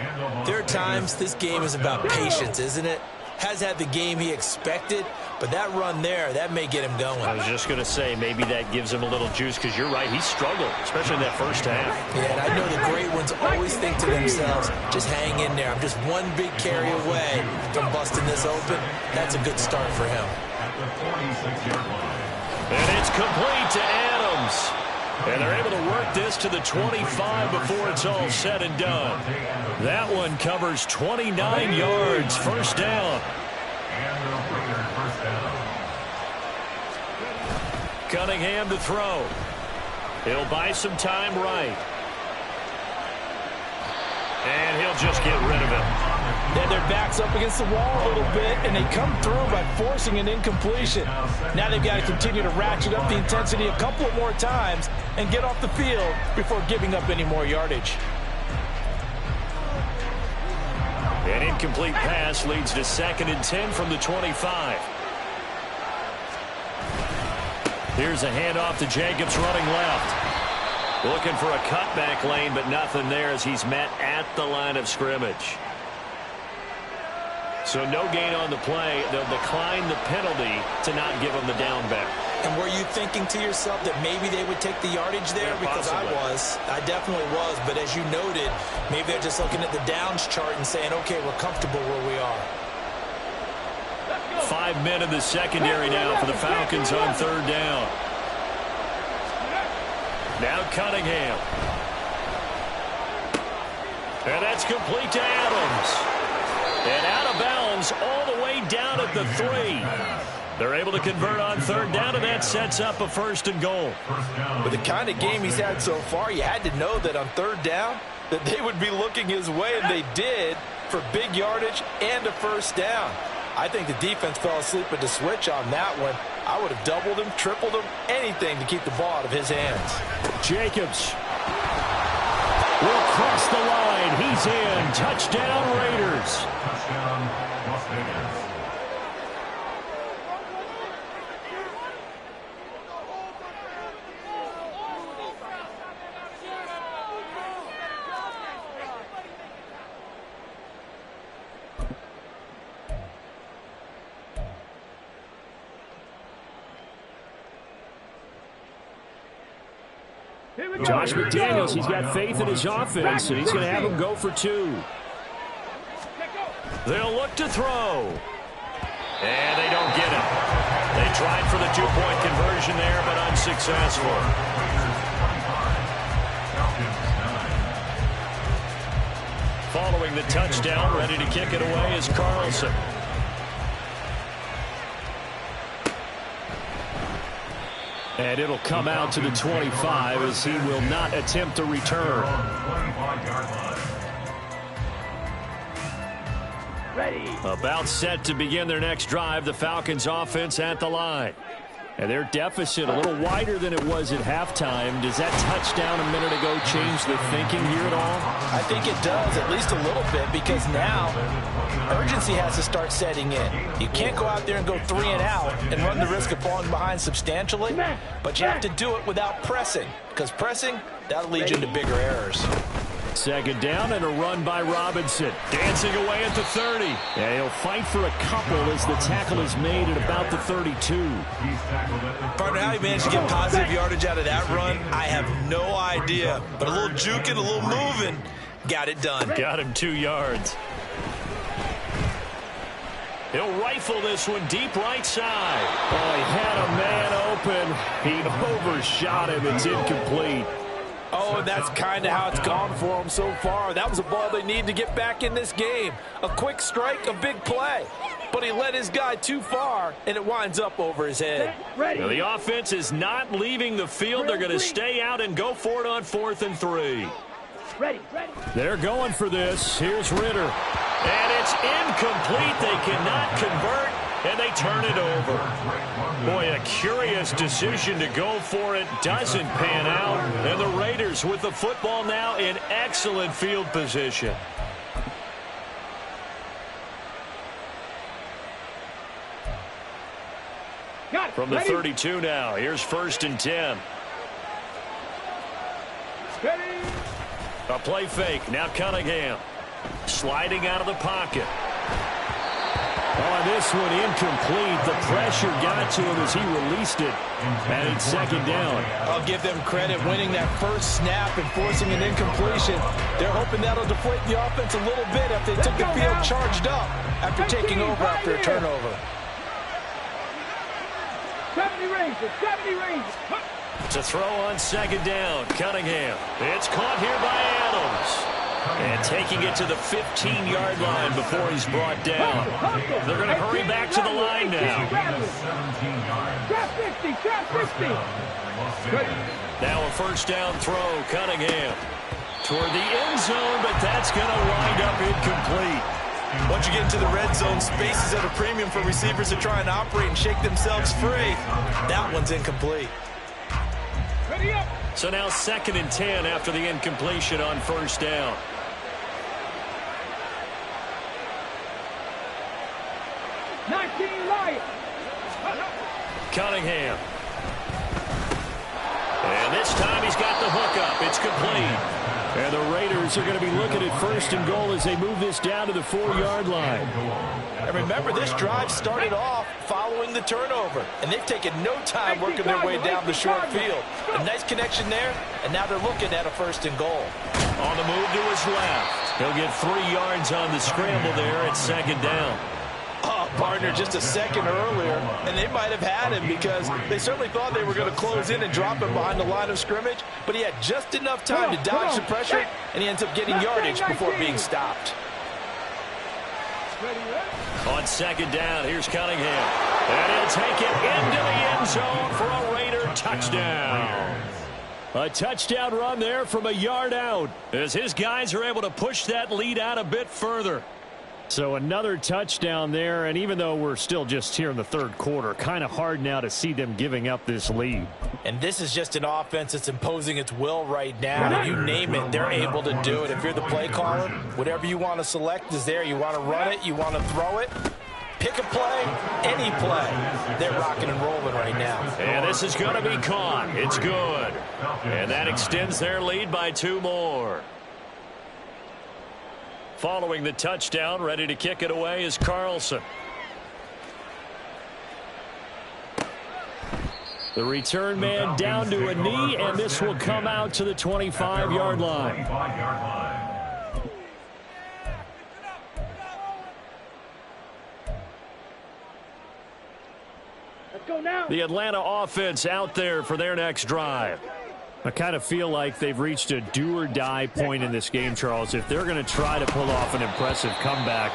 there are times this game is about patience, isn't it? Has had the game he expected, but that run there, that may get him going. I was just going to say, maybe that gives him a little juice, because you're right, he struggled, especially in that first half. Yeah, and I know the great ones always think to themselves, just hang in there. I'm just one big carry away from busting this open. That's a good start for him. And it's complete to Adams. And they're able to work this to the 25 before it's all said and done. That one covers 29 yards. First down. Cunningham to throw. He'll buy some time right. And he'll just get rid of it. And their back's up against the wall a little bit, and they come through by forcing an incompletion. Now they've got to continue to ratchet up the intensity a couple more times and get off the field before giving up any more yardage. An incomplete pass leads to 2nd and 10 from the 25. Here's a handoff to Jacobs running left. Looking for a cutback lane, but nothing there as he's met at the line of scrimmage. So no gain on the play. They'll decline the penalty to not give him the down back. And were you thinking to yourself that maybe they would take the yardage there? Yeah, because possibly. I definitely was. But as you noted, maybe they're just looking at the downs chart and saying, okay, we're comfortable where we are. 5 men in the secondary now for the Falcons on 3rd down. Now Cunningham. And that's complete to Adams. And out of bounds all the way down at the 3. They're able to convert on 3rd down, and that sets up a 1st and goal. With the kind of game he's had so far, you had to know that on 3rd down that they would be looking his way, and they did, for big yardage and a 1st down. I think the defense fell asleep at the switch on that one. I would have doubled him, tripled him, anything to keep the ball out of his hands. Jacobs will cross the line. He's in. Touchdown, Raiders. Touchdown, Las Vegas. Josh McDaniels, he's got faith in his offense, and he's going to have him go for 2. They'll look to throw. And they don't get it. They tried for the 2-point conversion there, but unsuccessful. Following the touchdown, ready to kick it away is Carlson. And it'll come out to the 25 as he will not attempt to return. Ready. About set to begin their next drive, the Falcons offense at the line. And their deficit a little wider than it was at halftime. Does that touchdown a minute ago change the thinking here at all? I think it does, at least a little bit, because now urgency has to start setting in. You can't go out there and go 3 and out and run the risk of falling behind substantially, but you have to do it without pressing, because pressing, that'll lead you into bigger errors. 2nd down and a run by Robinson. Dancing away at the 30. Yeah, he'll fight for a couple as the tackle is made at about the 32. Partner, how he managed to get positive yardage out of that run, I have no idea. But a little juking, a little moving, got it done. Got him 2 yards. He'll rifle this one deep right side. Oh, he had a man open. He overshot him. It's incomplete. Oh, and that's kind of how it's gone for him so far. That was a ball they need to get back in this game. A quick strike, a big play. But he led his guy too far, and it winds up over his head. Now, the offense is not leaving the field. They're going to stay out and go for it on 4th and 3. Ready. They're going for this. Here's Ritter. And it's incomplete. They cannot convert, and they turn it over. Boy, a curious decision to go for it. Doesn't pan out. And the Raiders with the football now in excellent field position. From the 32 now, here's 1st and 10. A play fake, now Cunningham. Sliding out of the pocket. Oh, this one incomplete. The pressure got to him as he released it. And it's 2nd down. I'll give them credit winning that first snap and forcing an incompletion. They're hoping that'll deflate the offense a little bit if they took the field charged up after taking over after a turnover. 70 range. To throw on 2nd down, Cunningham. It's caught here by Adams. And taking it to the 15-yard line before he's brought down. They're going to hurry back to the line now. Trap 60. Now a 1st down throw, Cunningham. toward the end zone, but that's going to wind up incomplete. Once you get into the red zone, space is at a premium for receivers to try and operate and shake themselves free. That one's incomplete. So now 2nd and 10 after the incompletion on first down. Cunningham. And this time he's got the hook up. It's complete. And the Raiders are going to be looking at 1st and goal as they move this down to the 4-yard line. And remember, this drive started off following the turnover. And they've taken no time working their way down the short field. A nice connection there, and now they're looking at a 1st and goal. On the move to his left. He'll get 3 yards on the scramble there at 2nd down. Oh, partner, just a second earlier, and they might have had him because they certainly thought they were going to close in and drop him behind the line of scrimmage, but he had just enough time to dodge the pressure, and he ends up getting yardage before being stopped. On 2nd down, here's Cunningham. And he'll take it into the end zone for a Raider touchdown. A touchdown run there from a yard out as his guys are able to push that lead out a bit further. So another touchdown there, and even though we're still just here in the 3rd quarter, kind of hard now to see them giving up this lead. And this is just an offense that's imposing its will right now. You name it, they're able to do it. If you're the play caller, whatever you want to select is there. You want to run it, you want to throw it. Pick a play, any play. They're rocking and rolling right now. And this is going to be caught. It's good. And that extends their lead by 2 more. Following the touchdown, ready to kick it away is Carlson. The return man down to a knee, and this will come out to the 25-yard line. Let's go now. The Atlanta offense out there for their next drive. I kind of feel like they've reached a do-or-die point in this game, Charles. If they're going to try to pull off an impressive comeback,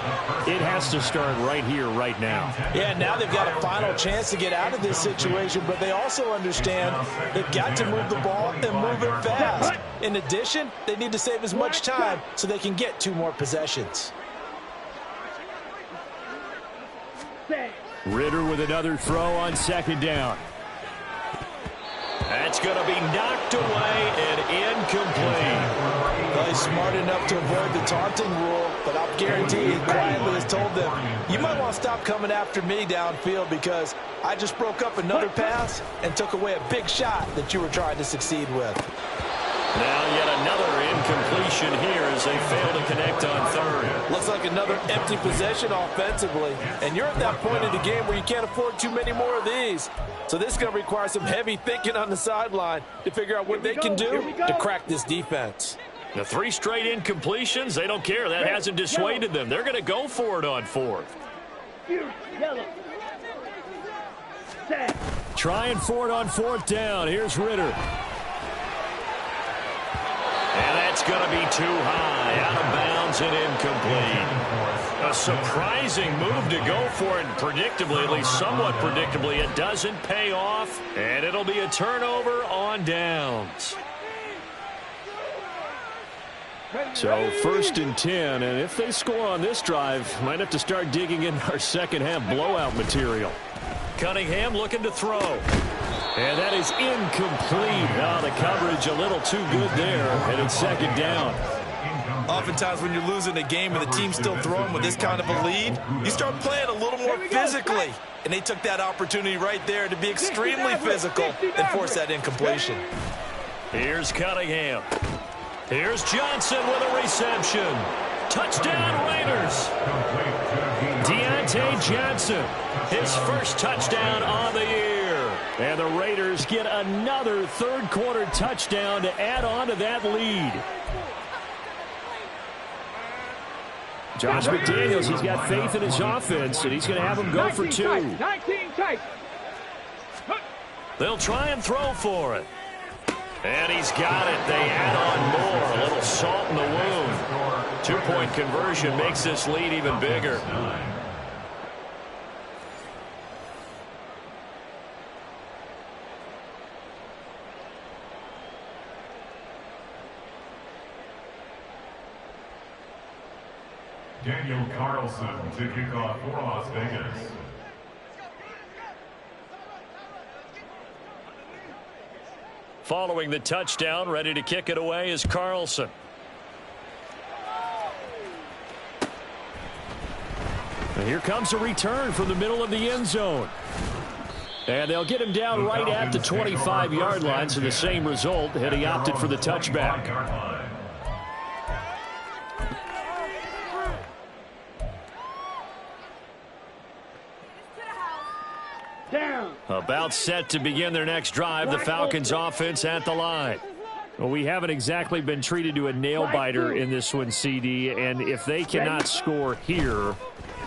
it has to start right here, right now. Yeah, now they've got a final chance to get out of this situation, but they also understand they've got to move the ball and move it fast. In addition, they need to save as much time so they can get 2 more possessions. Ridder with another throw on 2nd down. That's going to be knocked away and incomplete. Well, he's smart enough to avoid the taunting rule, but I'll guarantee he quietly has told them, you might want to stop coming after me downfield because I just broke up another pass and took away a big shot that you were trying to succeed with. Now yet another incompletion here as they fail to connect on 3rd. Looks like another empty possession offensively. And you're at that point in the game where you can't afford too many more of these. So this is going to require some heavy thinking on the sideline to figure out what they can do to crack this defense. The 3 straight incompletions, they don't care. That hasn't dissuaded them. They're going to go for it on 4th. Trying for it on 4th down. Here's Ridder. And that's going to be too high, out of bounds and incomplete. A surprising move to go for it, and predictably, at least somewhat predictably, it doesn't pay off, and it'll be a turnover on downs. So 1st and 10, and if they score on this drive, might have to start digging in our second-half blowout material. Cunningham looking to throw. And that is incomplete. Oh, the coverage a little too good there, and it's 2nd down. Oftentimes when you're losing a game and the team's still throwing with this kind of a lead, you start playing a little more physically. And they took that opportunity right there to be extremely physical and force that incompletion. Here's Cunningham. Here's Johnson with a reception. Touchdown Raiders. Deontay Johnson, his first touchdown on the year. And the Raiders get another 3rd quarter touchdown to add on to that lead. Josh McDaniels, he's got faith in his offense, and he's going to have them go for 2. 19 tight. They'll try and throw for it. And he's got it. They add on more. A little salt in the wound. 2-point conversion makes this lead even bigger. Daniel Carlson to kick off for Las Vegas. Following the touchdown, ready to kick it away is Carlson. And here comes a return from the middle of the end zone. And they'll get him down right at the 25-yard line, so the same result had he opted for the touchback. Down. About set to begin their next drive, the Falcons offense at the line. Well, we haven't exactly been treated to a nail-biter in this one, CD, and if they cannot score here,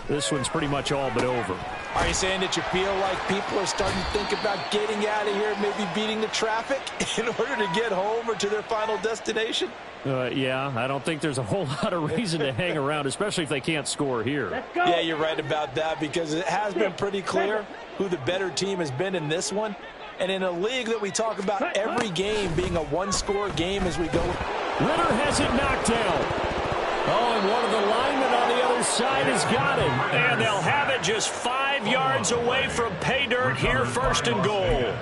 this one's pretty much all but over. Are you saying that you feel like people are starting to think about getting out of here, maybe beating the traffic in order to get home or to their final destination? Yeah, I don't think there's a whole lot of reason to hang around, especially if they can't score here. Let's go. Yeah, you're right about that, because it has been pretty clear who the better team has been in this one. And in a league that we talk about every game being a one-score game as we go. Ritter has it knocked down. Oh, and one of the linemen on the other side has got it. And they'll have it just 5 yards away from pay dirt here, first and goal.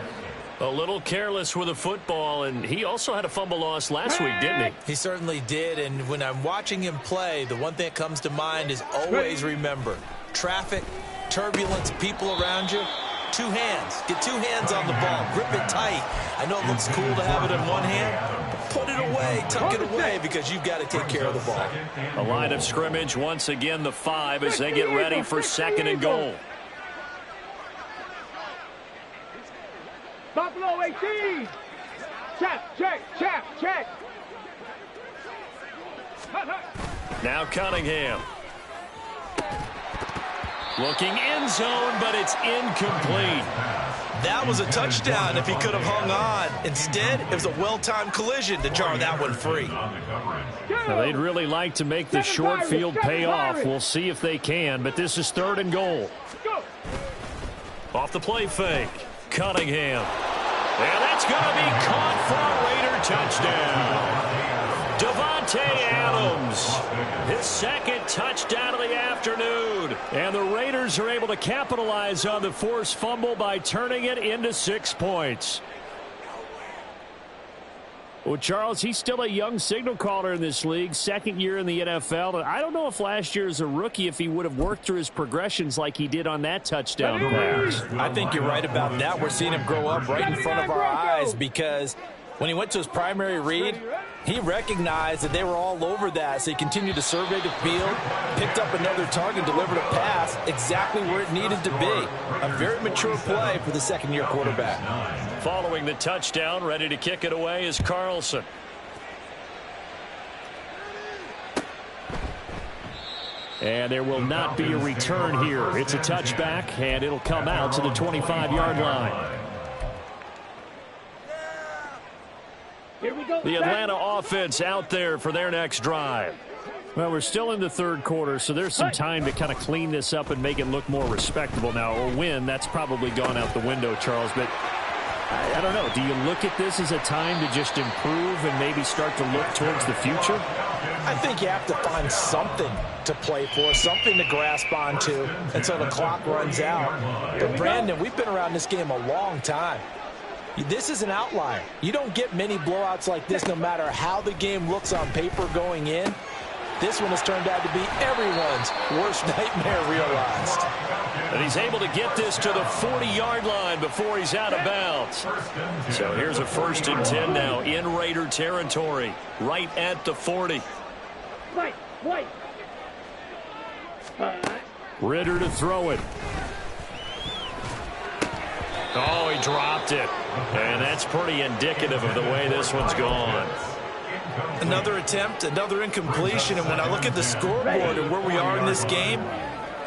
A little careless with the football, and he also had a fumble loss last week, didn't he? He certainly did, and when I'm watching him play, the one thing that comes to mind is always remember, traffic, turbulence, people around you, 2 hands. Get 2 hands on the ball. Grip it tight. I know it looks cool to have it in one hand. Put it away, tuck it away, because you've got to take care of the ball. A line of scrimmage, once again the 5 as they get ready for second and goal. Buffalo 18. Check. Now Cunningham. Looking end zone, but it's incomplete. That was a touchdown if he could have hung on. Instead, it was a well-timed collision to jar that one free. Now, they'd really like to make the short field pay off. We'll see if they can, but this is third and goal. Off the play fake. Cunningham. And that's going to be caught for a Raider touchdown. Davante Adams, his second touchdown of the afternoon. And the Raiders are able to capitalize on the forced fumble by turning it into 6 points. Well, Charles, he's still a young signal caller in this league, second year in the NFL. And I don't know if last year as a rookie, if he would have worked through his progressions like he did on that touchdown pass. I think you're right about that. We're seeing him grow up right in front of our eyes, because when he went to his primary read, he recognized that they were all over that, so he continued to survey the field, picked up another target, delivered a pass exactly where it needed to be. A very mature play for the second-year quarterback. Following the touchdown, ready to kick it away is Carlson. And there will not be a return here. It's a touchback, and it'll come out to the 25-yard line. Here we go. The Atlanta offense out there for their next drive. Well, we're still in the third quarter, so there's some time to kind of clean this up and make it look more respectable. Now, a win, that's probably gone out the window, Charles, but I don't know. Do you look at this as a time to just improve and maybe start to look towards the future? I think you have to find something to play for, something to grasp onto until the clock runs out. But, Brandon, we've been around this game a long time. This is an outlier. You don't get many blowouts like this no matter how the game looks on paper going in. This one has turned out to be everyone's worst nightmare realized. And he's able to get this to the 40-yard line before he's out of bounds. So here's a 1st and 10 now in Raider territory, right at the 40. White. Ritter to throw it. Oh, he dropped it. And that's pretty indicative of the way this one's gone. Another attempt, another incompletion, and when I look at the scoreboard and where we are in this game,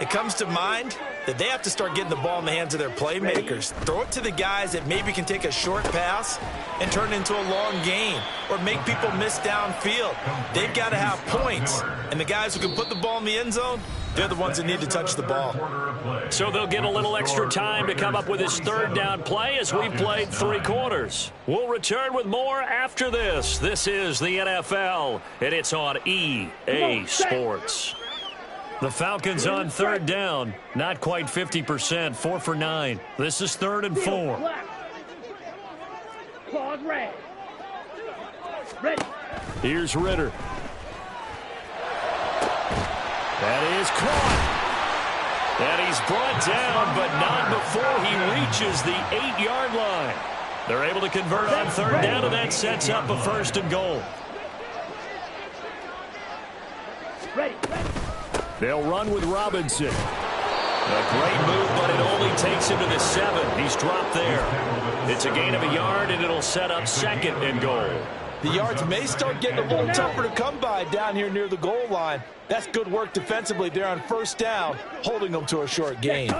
it comes to mind that they have to start getting the ball in the hands of their playmakers. Throw it to the guys that maybe can take a short pass and turn it into a long gain, or make people miss downfield. They've got to have points, and the guys who can put the ball in the end zone, they're the ones that need to touch the ball. So they'll get a little extra time to come up with his third down play as we've played 3 quarters. We'll return with more after this. This is the NFL, and it's on EA Sports. The Falcons on third down. Not quite 50%. 4 for 9. This is 3rd and 4. Claws red. Ready. Here's Ritter. That is caught. And he's brought down, but not before he reaches the 8-yard line. They're able to convert on third down, and that sets up a 1st and goal. Ready. They'll run with Robinson. A great move, but it only takes him to the 7. He's dropped there. It's a gain of a yard, and it'll set up 2nd and goal. The yards may start getting a little tougher to come by down here near the goal line. That's good work defensively there on 1st down, holding them to a short gain.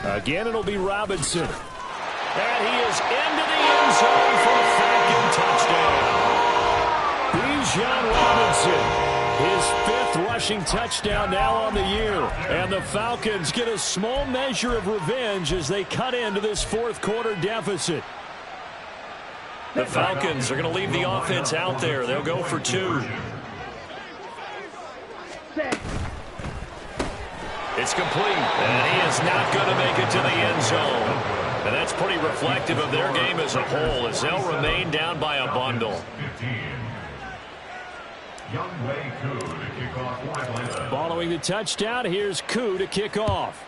Again, it'll be Robinson. And he is into the end zone for a Falcon touchdown. Bijan Robinson. His 5th rushing touchdown now on the year. And the Falcons get a small measure of revenge as they cut into this 4th quarter deficit. The Falcons are going to leave the offense out there. They'll go for 2. It's complete. And he is not going to make it to the end zone. And that's pretty reflective of their game as a whole as they'll remain down by a bundle. Following the touchdown, here's Koo to kick off.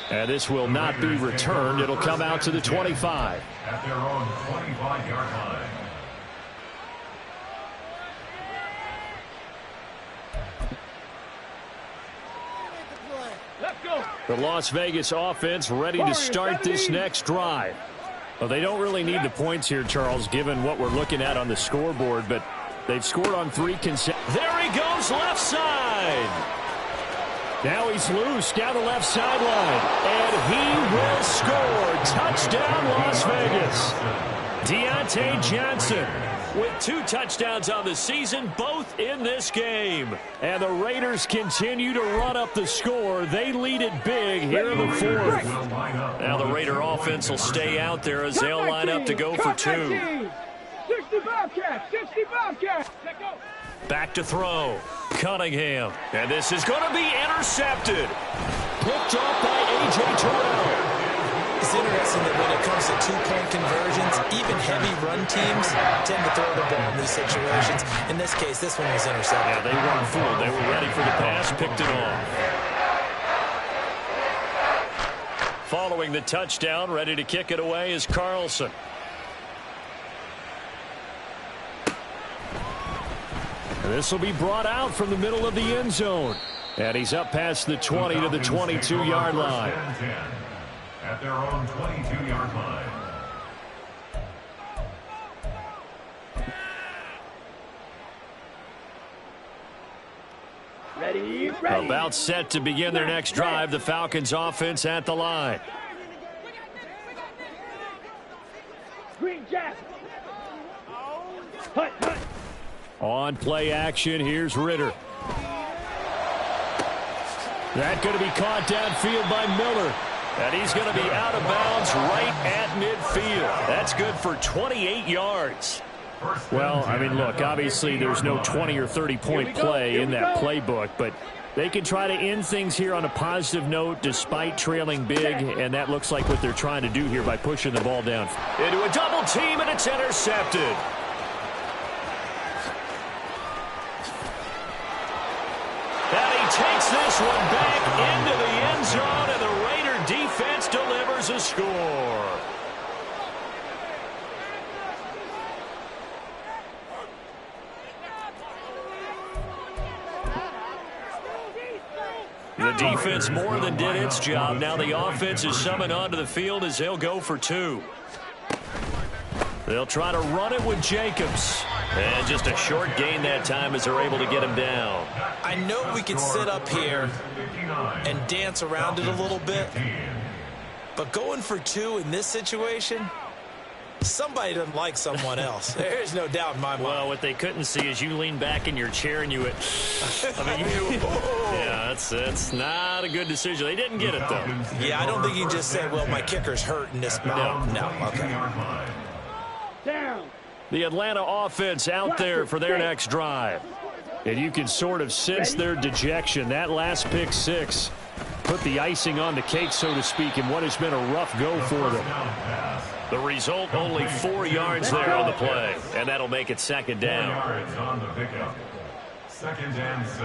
And this will not be returned. It'll come out to the 25. At their own 25-yard line. Let's go. The Las Vegas offense ready to start this next drive. Well, they don't really need the points here, Charles, given what we're looking at on the scoreboard, but they've scored on 3 consecutive. There he goes, left side. Now he's loose down the left sideline, and he will score. Touchdown, Las Vegas. Deontay Johnson with 2 touchdowns on the season, both in this game. And the Raiders continue to run up the score. They lead it big here in the 4th. Now the Raider offense will stay out there as they'll line up to go for 2. 60 Bobcats, 60 Bobcats. Let go. Back to throw. Cunningham. And this is going to be intercepted. Picked off by A.J. Terrell. It's interesting that when it comes to 2-point conversions, even heavy run teams tend to throw the ball in these situations. In this case, this one was intercepted. Yeah, they weren't fooled. They were ready for the pass, picked it off. Following the touchdown, ready to kick it away is Carlson. And this will be brought out from the middle of the end zone. And he's up past the 20 to the 22-yard line. At their own 22-yard line. Ready. About set to begin their next drive. The Falcons offense at the line. Green Jack. Hut, hut. On play action, here's Ritter. That going to be caught downfield by Miller. And he's going to be out of bounds right at midfield. That's good for 28 yards. Well, I mean, look, obviously there's no 20 or 30-point play in that playbook, but they can try to end things here on a positive note despite trailing big, and that looks like what they're trying to do here by pushing the ball down. Into a double team, and it's intercepted. And he takes this one back into the end zone, and the Raider defense delivers a score. The defense more than did its job. Now the offense is summoned onto the field as they'll go for 2. They'll try to run it with Jacobs. And just a short gain that time as they're able to get him down. I know we could sit up here and dance around it a little bit, but going for 2 in this situation, somebody doesn't like someone else. There's no doubt in my mind. Well, what they couldn't see is you lean back in your chair and you went, yeah, that's not a good decision. They didn't get it, though. Yeah, I don't think you can just say, well, my kicker's hurt in this. No, okay. Down. The Atlanta offense out there for their next drive. And you can sort of sense their dejection. That last pick six put the icing on the cake, so to speak, in what has been a rough go for them. The result, only 4 yards there on the play. And that'll make it second down. 4 yards on the pickup. Second and 6.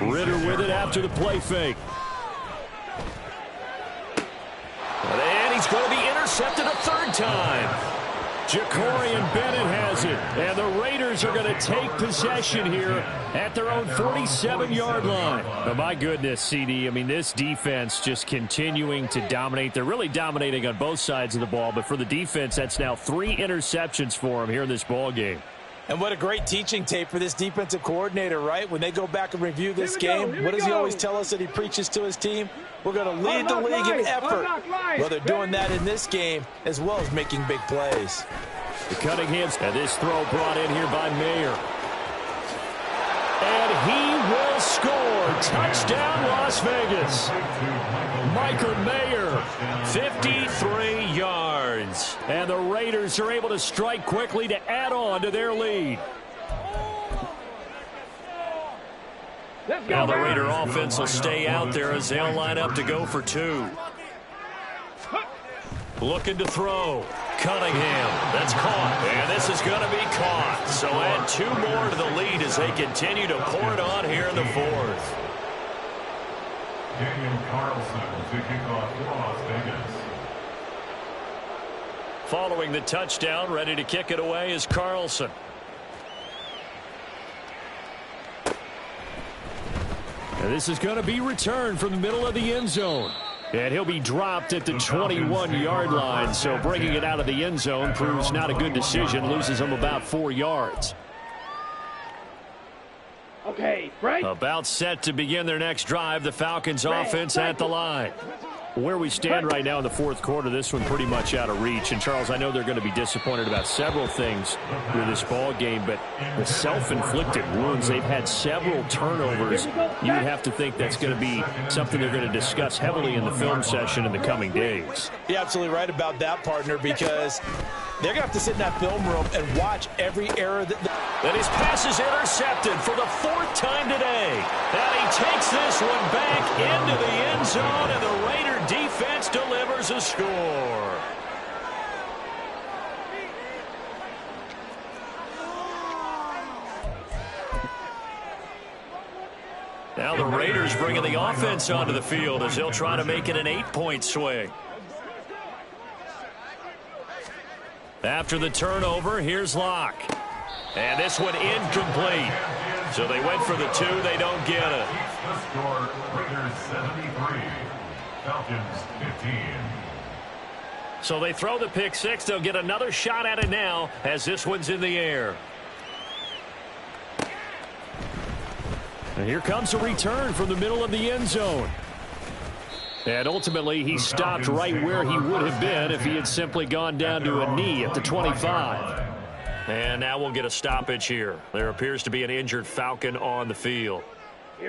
Ritter with it after the play fake. And he's going to be intercepted a third time. Jacorian Bennett has it, and the Raiders are going to take possession here at their own 47-yard line. Oh, my goodness, CD. I mean, this defense just continuing to dominate. They're really dominating on both sides of the ball, but for the defense, that's now 3 interceptions for them here in this ball game. And what a great teaching tape for this defensive coordinator, right? When they go back and review this game, what does he always tell us that he preaches to his team? We're going to lead the league in effort. Well, they're doing that in this game as well as making big plays. The Cunninghams, and this throw brought in here by Mayer. And he will score. Touchdown, Las Vegas. Michael Mayer, 53 yards. And the Raiders are able to strike quickly to add on to their lead. Now the Raider offense will stay out there as they'll line up to go for 2. Looking to throw. Cunningham, that's caught, and this is going to be caught. So add 2 more to the lead as they continue to pour it on here in the 4th. Daniel Carlson to kick off for Las Vegas. Following the touchdown, ready to kick it away is Carlson. And this is going to be returned from the middle of the end zone. And he'll be dropped at the 21-yard line, so bringing it out of the end zone proves not a good decision, loses him about 4 yards. Okay, right. About set to begin their next drive, the Falcons offense at the line. Where we stand right now in the 4th quarter, this one pretty much out of reach. And, Charles, I know they're going to be disappointed about several things with this ball game, but the self-inflicted wounds, they've had several turnovers. You would have to think that's going to be something they're going to discuss heavily in the film session in the coming days. You're absolutely right about that, partner, because they're going to have to sit in that film room and watch every error that his pass is intercepted for the 4th time today. And he takes this one back into the end zone, and the Raider defense delivers a score. Now the Raiders bringing the offense onto the field as they'll try to make it an 8-point swing. After the turnover, here's Locke. And this one incomplete. So they went for the 2. They don't get it. The score, Raiders 73, Falcons 15. So they throw the pick 6. They'll get another shot at it now as this one's in the air. And here comes a return from the middle of the end zone. And ultimately, he stopped right where he would have been if he had simply gone down to a knee at the 25. And now we'll get a stoppage here. There appears to be an injured Falcon on the field.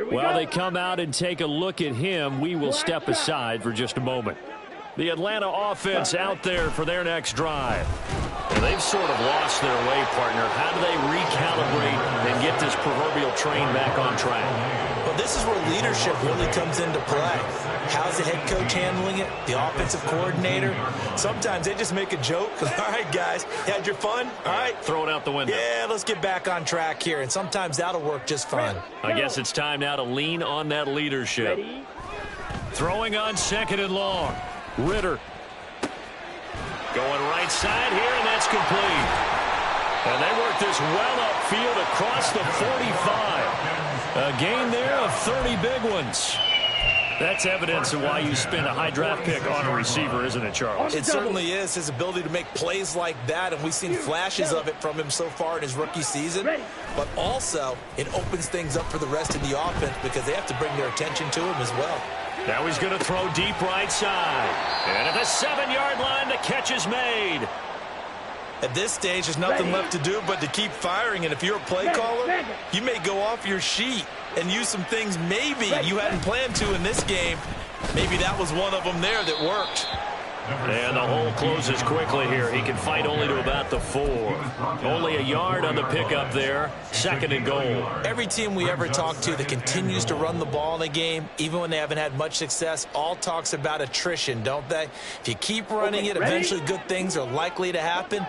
While they come out and take a look at him, we will step aside for just a moment. The Atlanta offense out there for their next drive. And they've sort of lost their way, partner. How do they recalibrate and get this proverbial train back on track? Well, this is where leadership really comes into play. How's the head coach handling it? The offensive coordinator? Sometimes they just make a joke. All right, guys, you had your fun? All right. Throw it out the window. Yeah, let's get back on track here. And sometimes that'll work just fine. I guess it's time now to lean on that leadership. Throwing on 2nd and long. Ritter. Going right side here, and that's complete. And they work this well upfield across the 45. A gain there of 30 big ones. That's evidence of why you spend a high draft pick on a receiver, isn't it, Charles? It certainly is, his ability to make plays like that, and we've seen flashes of it from him so far in his rookie season. But also, it opens things up for the rest of the offense because they have to bring their attention to him as well. Now he's going to throw deep right side. And at the 7-yard line, the catch is made. At this stage, there's nothing left to do but to keep firing. And if you're a play caller, you may go off your sheet and use some things maybe you hadn't planned to in this game. Maybe that was one of them there that worked. And the hole closes quickly here. He can fight only to about the 4. Only a yard on the pickup there. 2nd and goal. Every team we ever talk to that continues to run the ball in a game, even when they haven't had much success, all talks about attrition, don't they? If you keep running it, eventually good things are likely to happen.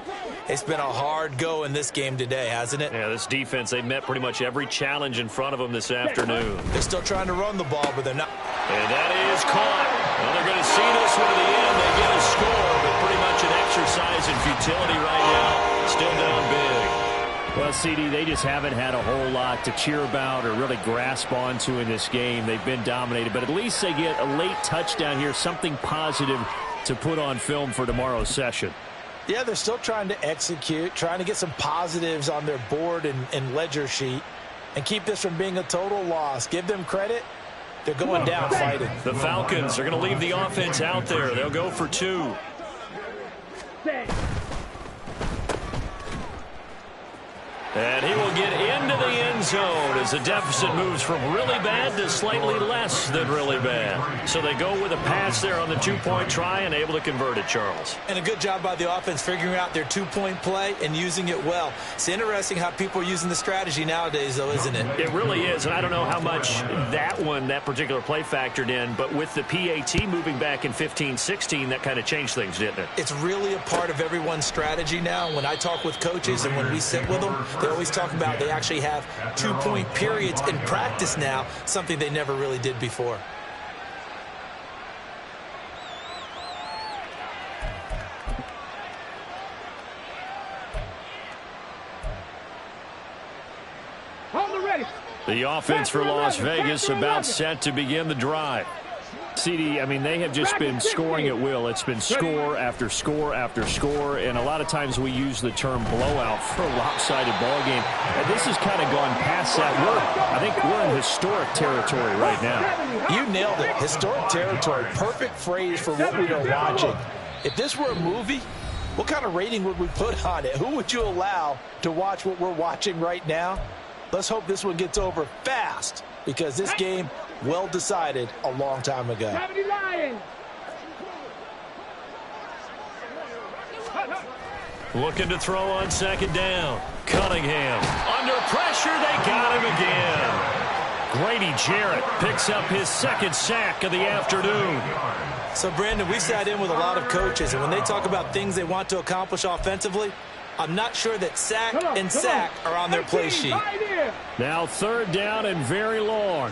It's been a hard go in this game today, hasn't it? Yeah, this defense, they met pretty much every challenge in front of them this afternoon. They're still trying to run the ball, but they're not. And that is caught. Well, they're going to see this one to the end. They get a score, but pretty much an exercise in futility right now. Still down big. Well, CD, they just haven't had a whole lot to cheer about or really grasp onto in this game. They've been dominated, but at least they get a late touchdown here, something positive to put on film for tomorrow's session. Yeah, they're still trying to execute, trying to get some positives on their board and ledger sheet and keep this from being a total loss. Give them credit. They're going down fighting. The Falcons are going to leave the offense out there. They'll go for 2. And he will get into the end zone as the deficit moves from really bad to slightly less than really bad. So they go with a pass there on the 2-point try and able to convert it, Charles. And a good job by the offense figuring out their 2-point play and using it well. It's interesting how people are using the strategy nowadays, though, isn't it? It really is, and I don't know how much that particular play factored in, but with the PAT moving back in 15-16, that kind of changed things, didn't it? It's really a part of everyone's strategy now. When I talk with coaches and when we sit with them, they always talk about they actually have 2-point periods in practice now, something they never really did before. The offense for Las Vegas about set to begin the drive. CD, I mean, they have just been scoring at will. It's been score after score after score, and a lot of times we use the term blowout for a lopsided ball game. And this has kind of gone past that. I think we're in historic territory right now. You nailed it. Historic territory. Perfect phrase for what we are watching. If this were a movie, what kind of rating would we put on it? Who would you allow to watch what we're watching right now? Let's hope this one gets over fast, because this game well decided a long time ago. Looking to throw on 2nd down. Cunningham. Under pressure, they got him again. Grady Jarrett picks up his 2nd sack of the afternoon. So, Brandon, we sat in with a lot of coaches, and when they talk about things they want to accomplish offensively, I'm not sure that sack and sack are on their play sheet. Now 3rd down and very long.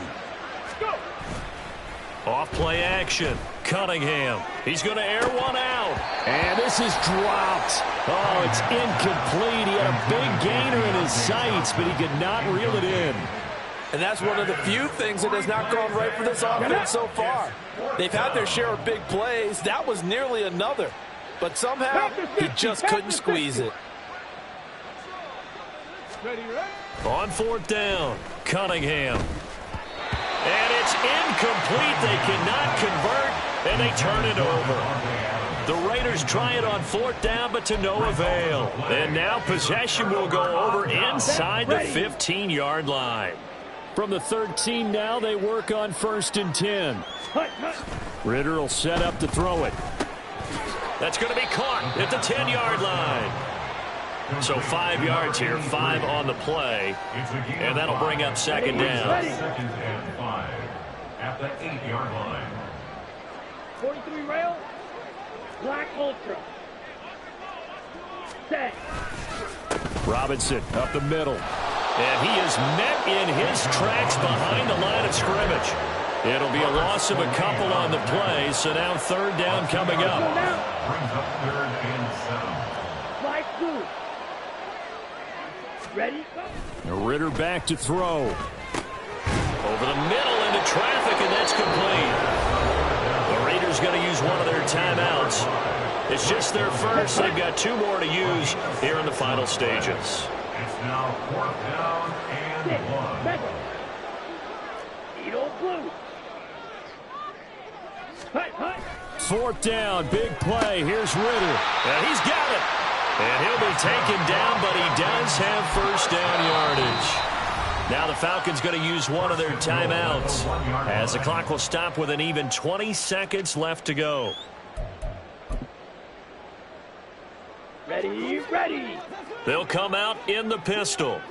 Off play action. Cunningham. He's going to air one out. And this is dropped. Oh, it's incomplete. He had a big gainer in his sights, but he could not reel it in. And that's one of the few things that has not gone right for this offense so far. They've had their share of big plays. That was nearly another. But somehow, he just couldn't squeeze it. On 4th down, Cunningham. And it's incomplete. They cannot convert, and they turn it over. The Raiders try it on 4th down, but to no avail. And now possession will go over inside the 15-yard line. From the 13 now, they work on 1st and 10. Ritter will set up to throw it. That's going to be caught at the 10-yard line. So 5 yards here, 5 on the play, and that'll bring up 2nd down. 2nd and 5 at the 8-yard line. 43 rail, black ultra. Set. Robinson up the middle, and he is met in his tracks behind the line of scrimmage. It'll be a loss of a couple on the play, so now 3rd down coming up. Brings up 3rd and 7. Slide 2. Ready? Ritter back to throw. Over the middle into traffic, and that's complete. The Raiders going to use one of their timeouts. It's just their first. They've got 2 more to use here in the final stages. It's now 4th down and 1. Edo blue. 4th down, big play. Here's Ritter. And he's got it. And he'll be taken down, but he does have 1st down yardage. Now the Falcons going to use one of their timeouts as the clock will stop with an even 20 seconds left to go. Ready, ready. They'll come out in the pistol.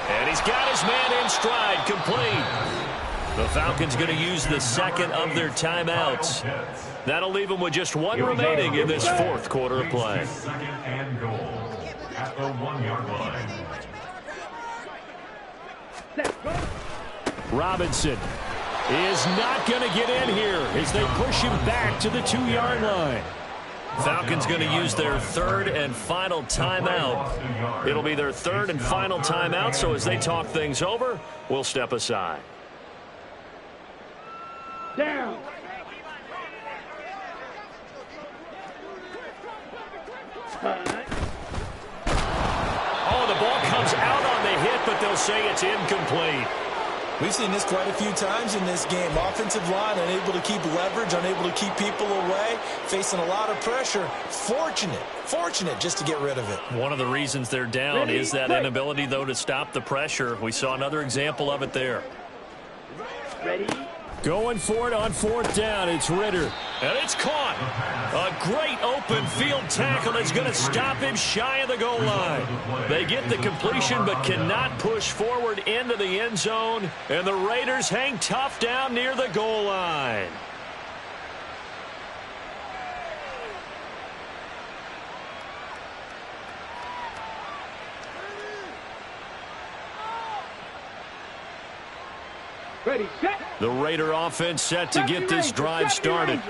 And he's got his man in stride, complete. The Falcons going to use the second of their timeouts. That'll leave them with just one remaining in this fourth quarter of play. Second and goal at the 1-yard line. Robinson is not going to get in here as they push him back to the 2-yard line. Falcons going to use their third and final timeout. It'll be their third and final timeout, so as they talk things over, we'll step aside. Down. Oh, the ball comes out on the hit, but they'll say it's incomplete. We've seen this quite a few times in this game. Offensive line unable to keep leverage, unable to keep people away, facing a lot of pressure. Fortunate just to get rid of it. One of the reasons they're down is that inability, though, to stop the pressure. We saw another example of it there. Ready. Going for it on fourth down. It's Ritter. And it's caught. A great open field tackle that's going to stop him shy of the goal line. They get the completion but cannot push forward into the end zone. And the Raiders hang tough down near the goal line. Ready, set. The Raider offense set to get this drive started.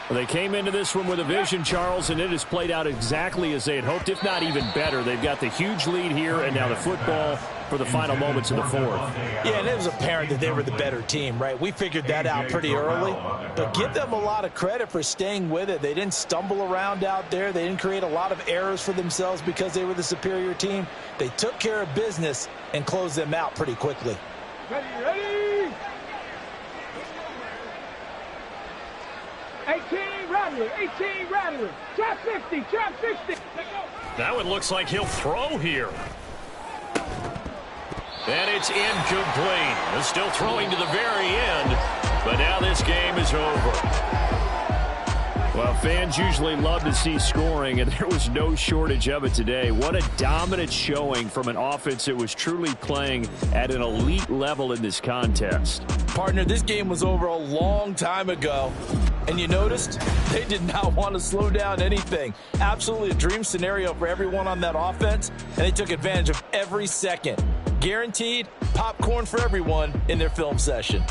They came into this one with a vision, Charles, and it has played out exactly as they had hoped, if not even better. They've got the huge lead here, and now the football for the final moments of the fourth. Yeah, and it was apparent that they were the better team, right? We figured that out pretty early, but give them a lot of credit for staying with it. They didn't stumble around out there. They didn't create a lot of errors for themselves because they were the superior team. They took care of business and closed them out pretty quickly. Ready, ready. 18 Rattler. Trap 60. That one looks like he'll throw here. And it's incomplete. They're still throwing to the very end, but now this game is over. Well, fans usually love to see scoring, and there was no shortage of it today. What a dominant showing from an offense that was truly playing at an elite level in this contest. Partner, this game was over a long time ago, and you noticed they did not want to slow down anything. Absolutely a dream scenario for everyone on that offense, and they took advantage of every second. Guaranteed popcorn for everyone in their film session.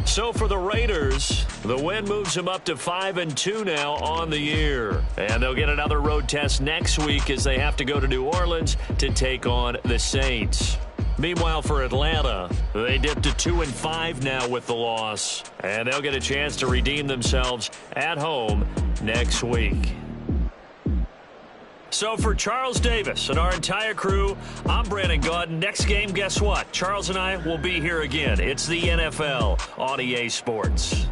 So for the Raiders, the win moves them up to 5-2 now on the year. And they'll get another road test next week as they have to go to New Orleans to take on the Saints. Meanwhile, for Atlanta, they dipped to 2-5 now with the loss. And they'll get a chance to redeem themselves at home next week. So for Charles Davis and our entire crew, I'm Brandon Gaudin. Next game, guess what? Charles and I will be here again. It's the NFL on EA Sports.